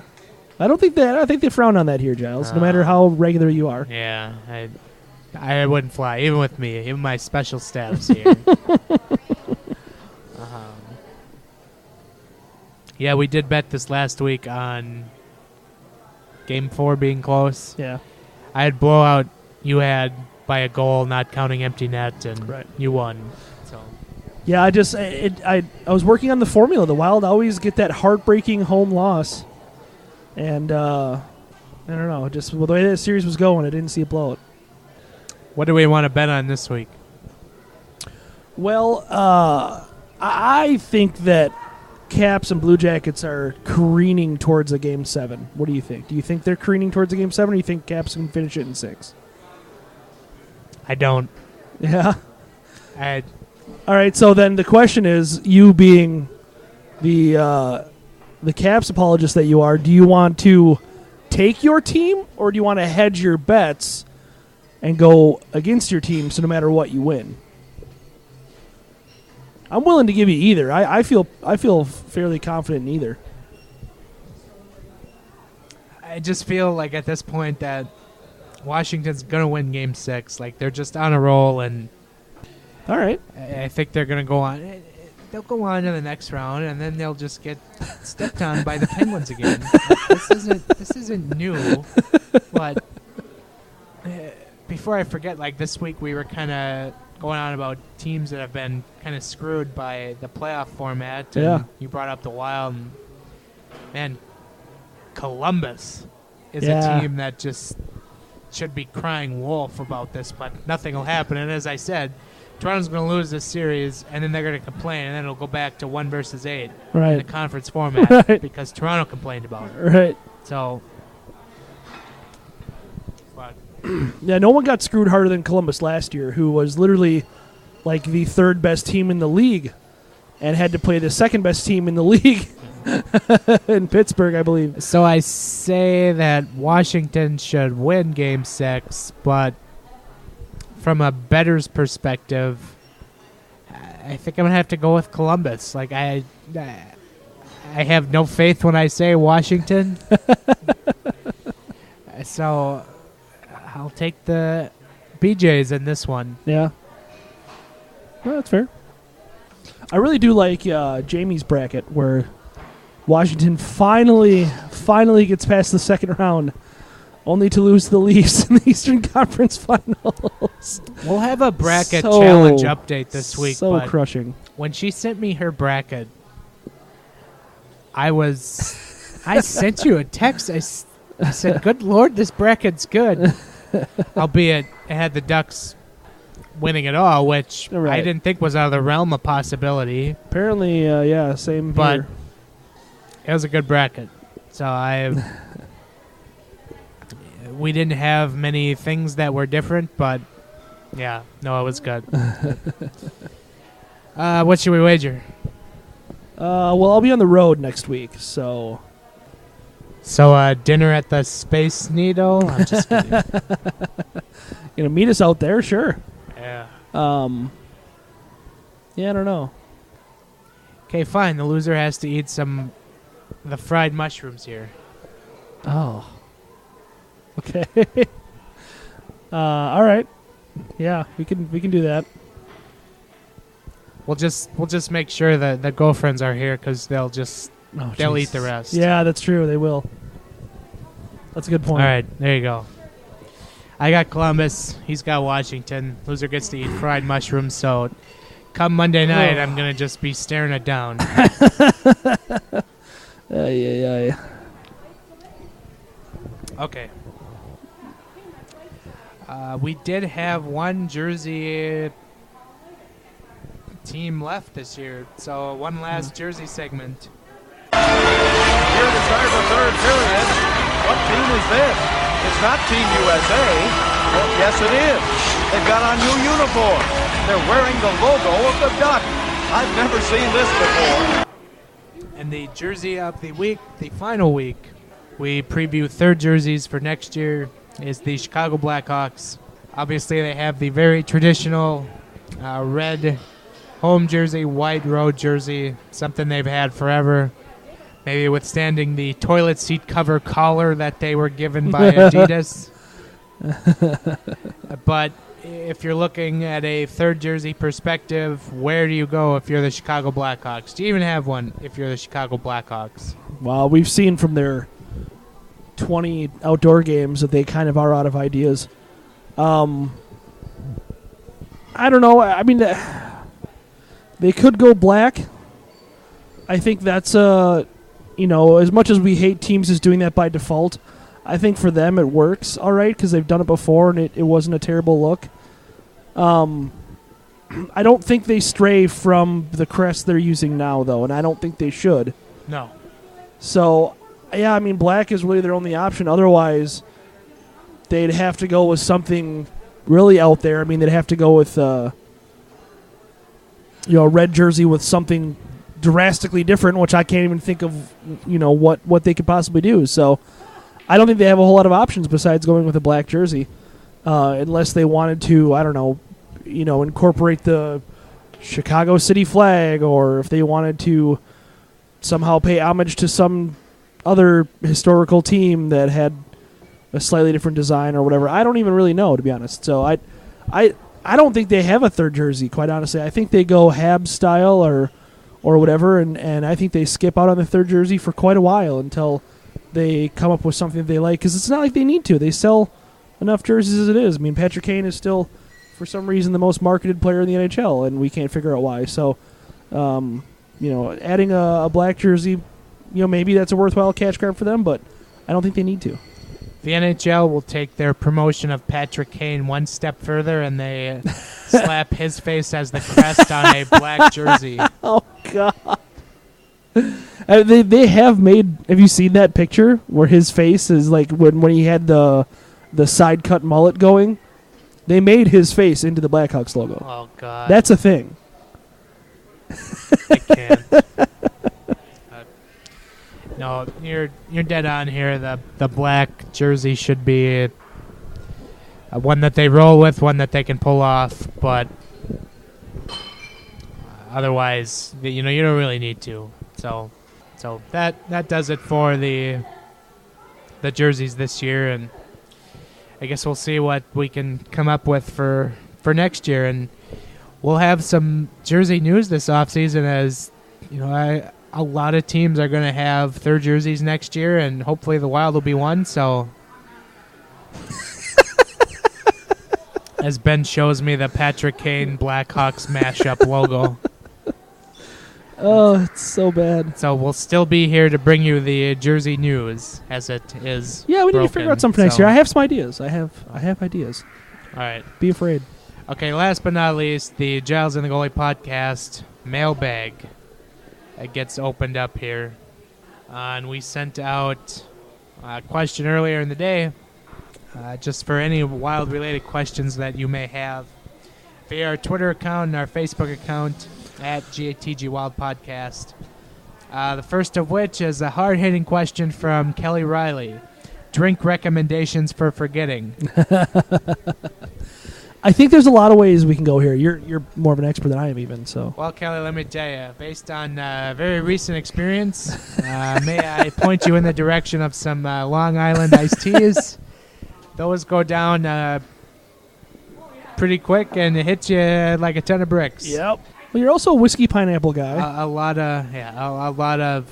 I think they frown on that here, Giles, no matter how regular you are. Yeah. I wouldn't fly, even with me, even my special status here. Yeah, we did bet this last week on Game 4 being close. Yeah. I had blowout. You had by a goal, not counting empty net, and you won. So. Yeah, I was working on the formula. The Wild always get that heartbreaking home loss. And I don't know, just the way that series was going, I didn't see a blowout. What do we want to bet on this week? Well, I think that Caps and Blue Jackets are careening towards a Game 7. What do you think? Do you think they're careening towards a Game 7, or do you think Caps can finish it in 6? I don't. Yeah? All right, so then the question is, you being the Caps apologist that you are, do you want to take your team, or do you want to hedge your bets and go against your team so no matter what you win? I'm willing to give you either. I feel fairly confident in either. I just feel like at this point that Washington's going to win Game 6. Like, they're just on a roll, and all right, I think they're going to go on. They'll go on to the next round, and then they'll just get stepped on by the Penguins again. This isn't new, but before I forget, like this week we were kind of going on about teams that have been kind of screwed by the playoff format. And yeah. You brought up the Wild. And, man, Columbus is a team that just should be crying wolf about this, but nothing will happen. And as I said, Toronto's going to lose this series, and then they're going to complain, and then it'll go back to 1 versus 8 in the conference format because Toronto complained about it. Right. So, but yeah, no one got screwed harder than Columbus last year, who was literally like the 3rd best team in the league and had to play the 2nd best team in the league in Pittsburgh, I believe. So I say that Washington should win Game 6, but from a bettor's perspective, I think I'm going to have to go with Columbus. Like, I have no faith when I say Washington. So I'll take the BJs in this one. Yeah. Well, that's fair. I really do like Jamie's bracket where Washington finally gets past the second round, only to lose to the Leafs in the Eastern Conference Finals. We'll have a bracket challenge update this week. So crushing. When she sent me her bracket, I sent you a text. I said, "Good Lord, this bracket's good." Albeit it had the Ducks winning it all, which I didn't think was out of the realm of possibility. Apparently, same but here. It was a good bracket. So we didn't have many things that were different, but yeah, no, it was good. What should we wager? Well, I'll be on the road next week, so... So, dinner at the Space Needle? I'm just kidding. Meet us out there? Sure. Yeah. Yeah, I don't know. Okay, fine. The loser has to eat the fried mushrooms here. Oh. Okay. All right. Yeah, we can do that. We'll just make sure that the girlfriends are here because they'll eat the rest. Yeah, that's true. They will. That's a good point. All right, there you go. I got Columbus. He's got Washington. Loser gets to eat fried mushrooms. So come Monday night, I'm going to just be staring it down. Yeah. Okay. We did have one Jersey team left this year. So one last Jersey segment. Here to start the third period. What team is this? It's not Team USA. Well, yes, it is. They've got on new uniforms. They're wearing the logo of the Duck. I've never seen this before. And the jersey of the week, the final week, we preview third jerseys for next year, is the Chicago Blackhawks. Obviously, they have the very traditional red home jersey, white road jersey, something they've had forever. Maybe withstanding the toilet seat cover collar that they were given by Adidas. But if you're looking at a third jersey perspective, where do you go if you're the Chicago Blackhawks? Do you even have one if you're the Chicago Blackhawks? Well, we've seen from their 20 outdoor games that they kind of are out of ideas. I don't know. I mean, they could go black. I think that's as much as we hate teams as doing that by default, I think for them it works all right because they've done it before and it wasn't a terrible look. I don't think they stray from the crest they're using now, though, and I don't think they should. No. So, yeah, I mean, black is really their only option. Otherwise, they'd have to go with something really out there. I mean, they'd have to go with a red jersey with something drastically different, which I can't even think of, what they could possibly do. So I don't think they have a whole lot of options besides going with a black jersey, unless they wanted to, I don't know, incorporate the Chicago City flag, or if they wanted to somehow pay homage to some other historical team that had a slightly different design or whatever. I don't even really know, to be honest. So I don't think they have a third jersey, quite honestly. I think they go Habs style or whatever, and I think they skip out on the third jersey for quite a while until they come up with something that they like, because it's not like they need to. They sell enough jerseys as it is. I mean, Patrick Kane is still, for some reason, the most marketed player in the NHL, and we can't figure out why. So, adding a black jersey, maybe that's a worthwhile cash grab for them, but I don't think they need to. The NHL will take their promotion of Patrick Kane one step further, and they slap his face as the crest on a black jersey. Oh, God. They have made... Have you seen that picture where his face is like when he had the side cut mullet going? They made his face into the Blackhawks logo. Oh, God. That's a thing. I can't. No, you're dead on here. The black jersey should be one that they roll with, one that they can pull off, but otherwise, you don't really need to. So So that does it for the jerseys this year, and I guess we'll see what we can come up with for next year, and we'll have some jersey news this offseason, as you know, a lot of teams are going to have their jerseys next year, and hopefully the Wild will be one. So, as Ben shows me the Patrick Kane Blackhawks mashup logo. Oh, it's so bad. So we'll still be here to bring you the jersey news as it is. Yeah, we need to figure out something next year. I have some ideas. I have ideas. All right. Be afraid. Okay, last but not least, the Giles and the Goalie podcast mailbag. It gets opened up here. And we sent out a question earlier in the day just for any Wild-related questions that you may have via our Twitter account and our Facebook account at GATG Wild Podcast. The first of which is a hard-hitting question from Kelly Riley. Drink recommendations for forgetting. I think there's a lot of ways we can go here. You're more of an expert than I am even, so. Well, Kelly, let me tell you, based on very recent experience, may I point you in the direction of some Long Island iced teas. Those go down pretty quick and hit you like a ton of bricks. Yep. Well, you're also a whiskey pineapple guy. A lot of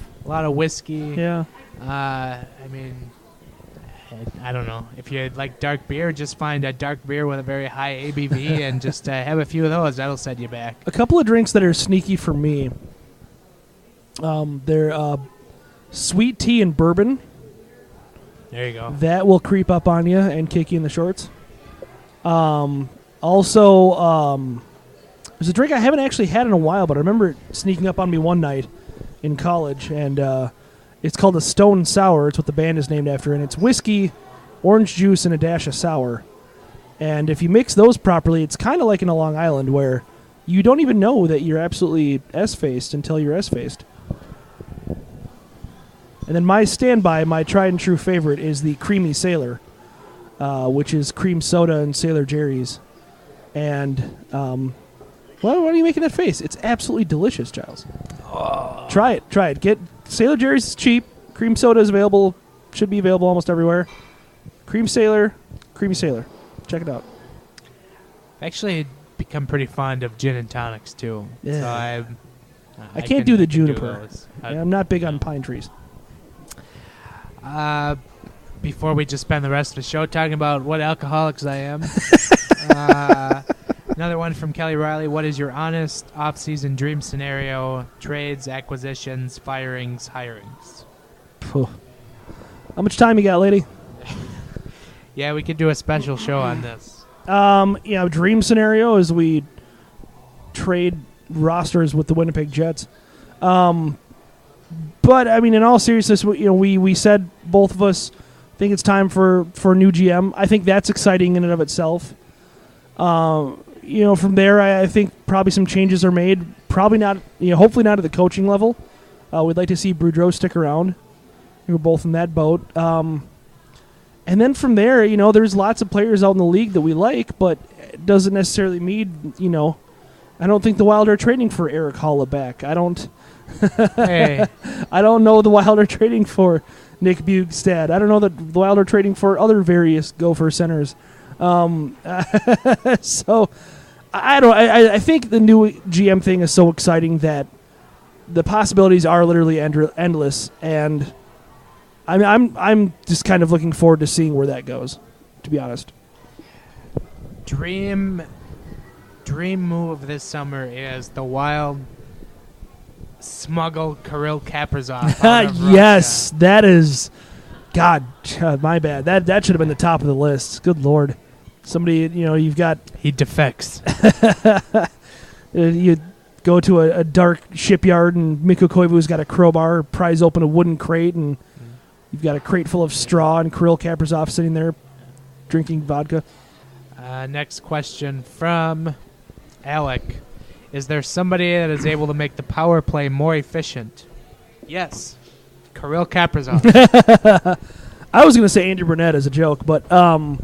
whiskey. Yeah. I mean, I don't know. If you like dark beer, just find a dark beer with a very high ABV and just have a few of those. That'll set you back. A couple of drinks that are sneaky for me. They're sweet tea and bourbon. There you go. That will creep up on you and kick you in the shorts. Also, there's a drink I haven't actually had in a while, but I remember it sneaking up on me one night in college, and it's called a Stone Sour. It's what the band is named after, and it's whiskey, orange juice, and a dash of sour. And if you mix those properly, it's kind of like in a Long Island where you don't even know that you're absolutely S-faced until you're S-faced. And then my standby, my tried and true favorite, is the Creamy Sailor, which is cream soda and Sailor Jerry's. And, what are you making that face? It's absolutely delicious, Giles. Oh. Try it. Get Sailor Jerry's is cheap. Cream soda is available, should be available almost everywhere. Creamy Sailor. Check it out. I've actually become pretty fond of gin and tonics, too. Yeah. So I can't do the juniper. I'm not big on pine trees. Before we just spend the rest of the show talking about what alcoholics I am, another one from Kelly Riley. What is your honest off-season dream scenario? Trades, acquisitions, firings, hirings. Phew. How much time you got, lady? Yeah, we could do a special show on this. Dream scenario is we trade rosters with the Winnipeg Jets. But I mean, in all seriousness, we said, both of us think it's time for a new GM. I think that's exciting in and of itself. From there, I think probably some changes are made. Probably not, hopefully not at the coaching level. We'd like to see Boudreau stick around. We're both in that boat. And then from there, there's lots of players out in the league that we like, but it doesn't necessarily mean, I don't think the Wild are trading for Eric Haula back. I don't. Hey. I don't know the Wild are trading for Nick Bjugstad. I don't know that the Wild are trading for other various Gopher centers. So I don't. I think the new GM thing is so exciting that the possibilities are literally endless, and I'm just kind of looking forward to seeing where that goes. To be honest, dream move this summer is the Wild smuggle Kirill Kaprizov out of yes, Russia. That is, God, my bad. That should have been the top of the list. Good Lord. Somebody, you've got... He defects. You go to a dark shipyard and Mikko Koivu's got a crowbar, pries open a wooden crate, and you've got a crate full of straw and Kirill Kaprizov sitting there drinking vodka. Next question from Alec. Is there somebody that is able to make the power play more efficient? Yes. Kirill Kaprizov. I was going to say Andy Burnett as a joke, but their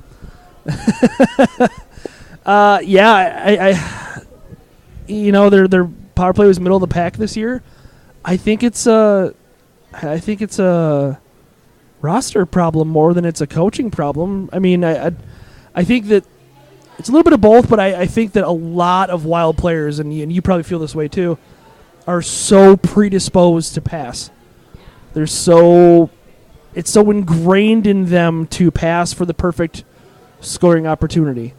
power play was middle of the pack this year. I think it's I think it's a roster problem more than it's a coaching problem. I mean, I think that it's a little bit of both, but I think that a lot of Wild players, and you probably feel this way too, are so predisposed to pass. It's so ingrained in them to pass for the perfect scoring opportunity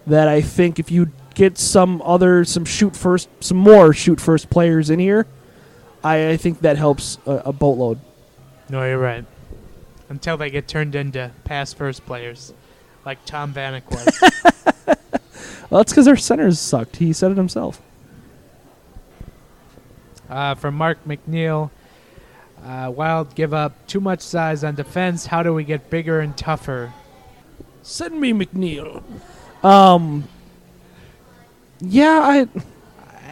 that I think if you get some more shoot first players in here, I think that helps a boatload. No, you're right. Until they get turned into pass first players, like Tom Vanek was. Well, that's because their centers sucked. He said it himself. From Mark McNeil, Wild give up too much size on defense. How do we get bigger and tougher? Send me McNeil. Yeah,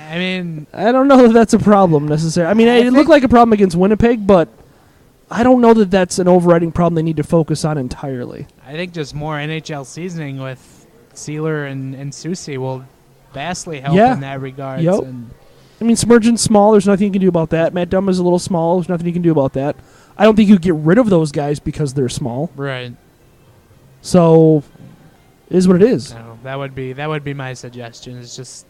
I mean, I don't know that that's a problem necessarily. I mean, it looked like a problem against Winnipeg, but I don't know that that's an overriding problem they need to focus on entirely. I think just more NHL seasoning with Sealer and Soucy will vastly help in that regard. Yep. I mean, Spurgeon's small. There's nothing you can do about that. Matt Dumba is a little small. There's nothing you can do about that. I don't think you get rid of those guys because they're small. Right. So, it is what it is. No, that would be my suggestion. Is just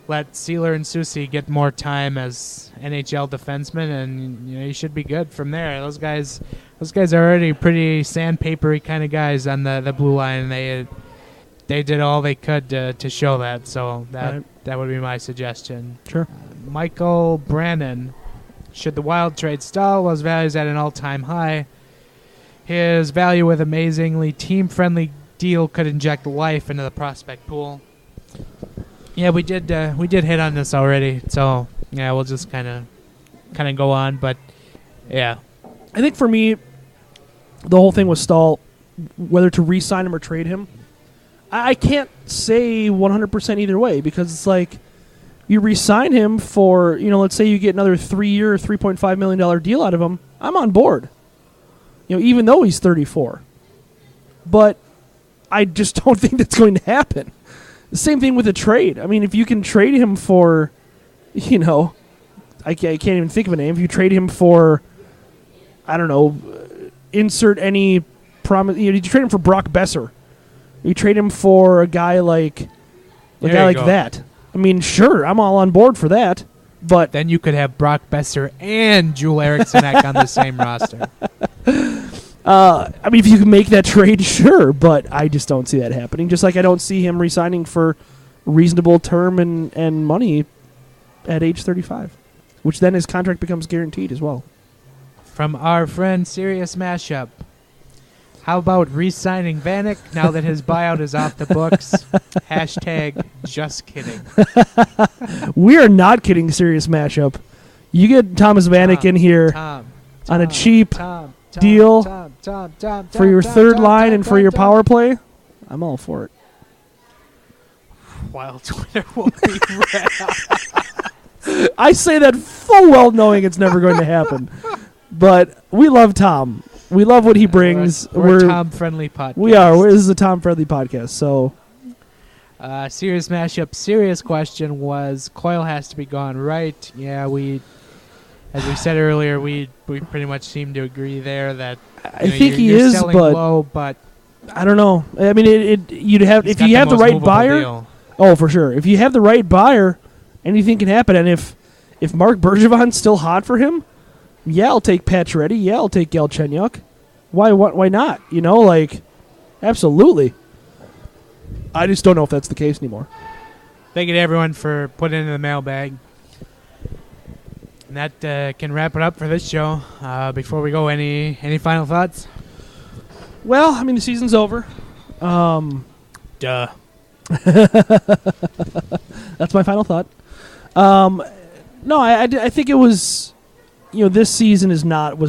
let Sealer and Soucy get more time as NHL defensemen, and you should be good from there. Those guys are already pretty sandpapery kind of guys on the blue line. And they did all they could to show that. So that would be my suggestion. Sure. Michael Brannon, should the Wild trade Stahl? His value is at an all-time high. His value with amazingly team-friendly deal could inject life into the prospect pool. Yeah, we did hit on this already, so yeah, we'll just kind of go on. But yeah, I think for me, the whole thing with Stahl, whether to re-sign him or trade him, I can't say 100% either way, because it's like you re-sign him for, let's say you get another 3-year, $3.5 million deal out of him. I'm on board. Even though he's 34, but I just don't think that's going to happen. The same thing with a trade. I mean, if you can trade him for, I can't even think of a name. If you trade him for, I don't know, insert any promise. You trade him for Brock Besser. You trade him for a guy like that. I mean, sure, I'm all on board for that. But then you could have Brock Besser and Joel Eriksson on the same roster. I mean, if you can make that trade, sure, but I just don't see that happening. Just like I don't see him re-signing for reasonable term and money at age 35, which then his contract becomes guaranteed as well. From our friend Serious Mashup, how about re-signing Vanek now that his buyout is off the books? Hashtag just kidding. We are not kidding, Serious Mashup. You get Thomas Vanek in here on a cheap deal for your third line and for your power play. I'm all for it. Wild Twitter will be red. I say that full well knowing it's never going to happen. But we love Tom. We love what he brings. We're a Tom-friendly podcast. We are. This is a Tom-friendly podcast. So, serious mashup. Serious question was Coyle has to be gone, right? Yeah, as we said earlier, we pretty much seem to agree there that I think he is, but low, but I don't know. I mean, you'd have if you have the right buyer. Deal. Oh, for sure. If you have the right buyer, anything can happen. And if Mark Bergevin's still hot for him, yeah, I'll take Pacioretty. Yeah, I'll take Galchenyuk. Why not? Absolutely. I just don't know if that's the case anymore. Thank you to everyone for putting it in the mailbag. And that can wrap it up for this show. Before we go, any final thoughts? Well, I mean, the season's over. Duh. That's my final thought. No, I think it was... this season was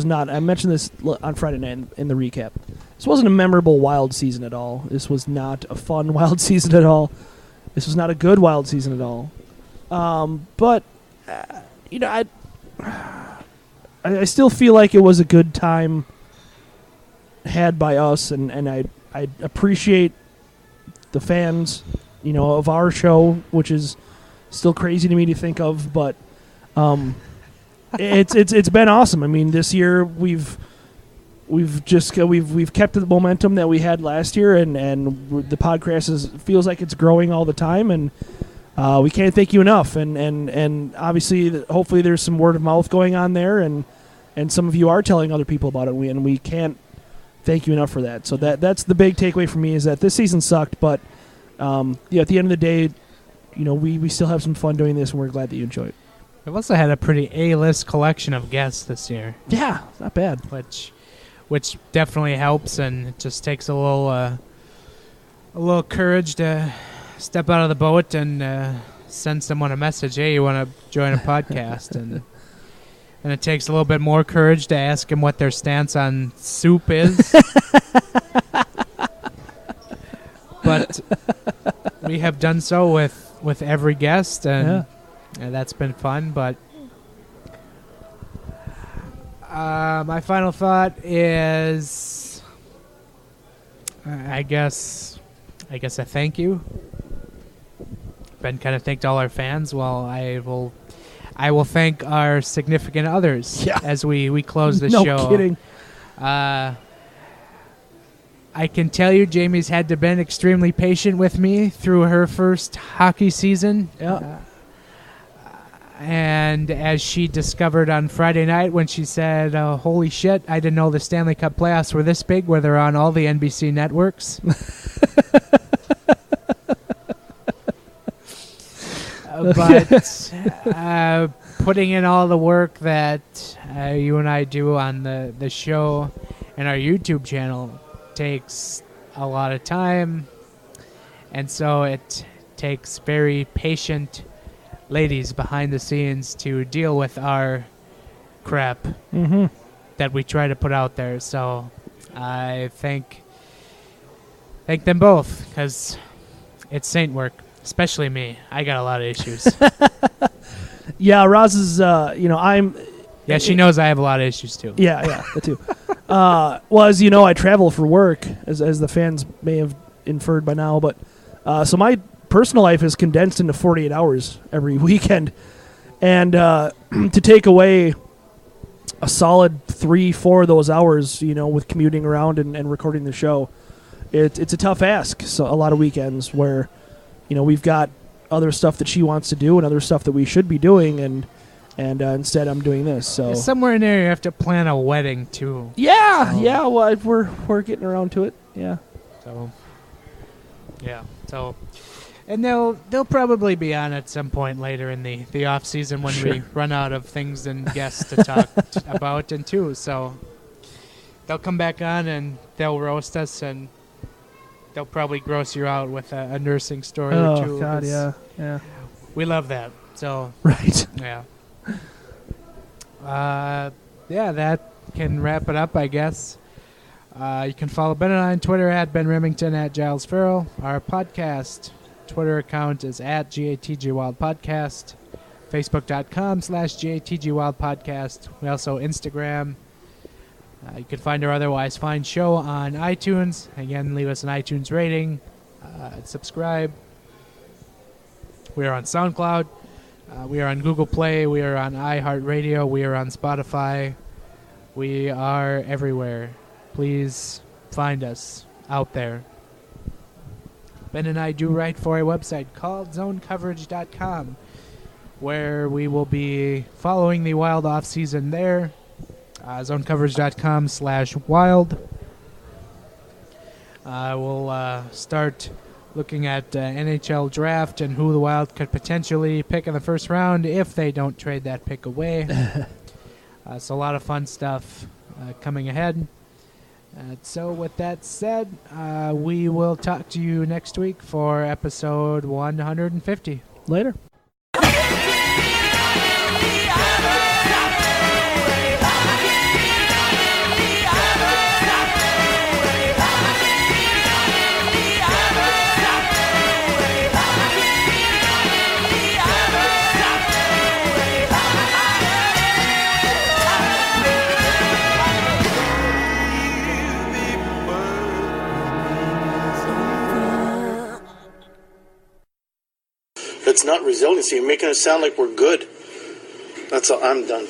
not. I mentioned this on Friday night in the recap. This wasn't a memorable Wild season at all. This was not a fun Wild season at all. This was not a good Wild season at all. But I still feel like it was a good time had by us, and I appreciate the fans, of our show, which is still crazy to me to think of, but. it's been awesome. I mean, this year we've kept the momentum that we had last year, and the podcast feels like it's growing all the time, and we can't thank you enough. And obviously, hopefully, there's some word of mouth going on there, and some of you are telling other people about it. And we can't thank you enough for that. So that's the big takeaway for me, is that this season sucked, but at the end of the day, we still have some fun doing this, and we're glad that you enjoy it. We've also had a pretty A-list collection of guests this year. Yeah, not bad. Which definitely helps, and it just takes a little courage to step out of the boat and send someone a message. Hey, you want to join a podcast? and it takes a little bit more courage to ask them what their stance on soup is. But we have done so with every guest, and that's been fun. But my final thought is, I guess a thank you. Ben kind of thanked all our fans. Well, I will thank our significant others as we close the show. No kidding. I can tell you, Jamie's had to been extremely patient with me through her first hockey season. Yeah. And as she discovered on Friday night when she said, holy shit, I didn't know the Stanley Cup playoffs were this big, where they're on all the NBC networks. But putting in all the work that you and I do on the show and our YouTube channel takes a lot of time, and so it takes very patient ladies behind the scenes to deal with our crap that we try to put out there. So I thank them both, because it's saint work, especially me. I got a lot of issues. Yeah, Roz is, I'm... Yeah, she knows I have a lot of issues, too. Yeah, that too. Well, as you know, I travel for work, as the fans may have inferred by now. But so my personal life is condensed into 48 hours every weekend. And to take away a solid 3-4 of those hours, with commuting around and recording the show, it's a tough ask. So a lot of weekends where, we've got other stuff that she wants to do and other stuff that we should be doing, and instead I'm doing this. So somewhere in there you have to plan a wedding too. Yeah, well, we're getting around to it. Yeah. So and they'll probably be on at some point later in the off season when we run out of things and guests to talk about and too. So they'll come back on and they'll roast us, and they'll probably gross you out with a nursing story or two. Oh God, yeah. We love that. So right. Yeah. That can wrap it up, I guess. You can follow Ben and I on Twitter at Ben Remington, at Giles Farrell. Our podcast Twitter account is at GATG Wild Podcast. Facebook.com/GATG Wild Podcast. We also Instagram. You can find our otherwise fine show on iTunes. Again, leave us an iTunes rating. Subscribe. We are on SoundCloud. We are on Google Play. We are on iHeartRadio. We are on Spotify. We are everywhere. Please find us out there. Ben and I do write for a website called ZoneCoverage.com, where we will be following the Wild off-season there. ZoneCoverage.com/wild. We'll start looking at NHL draft and who the Wild could potentially pick in the first round if they don't trade that pick away. So a lot of fun stuff coming ahead. So with that said, we will talk to you next week for episode 150. Later. It's not resiliency. You're making it sound like we're good. That's all. I'm done.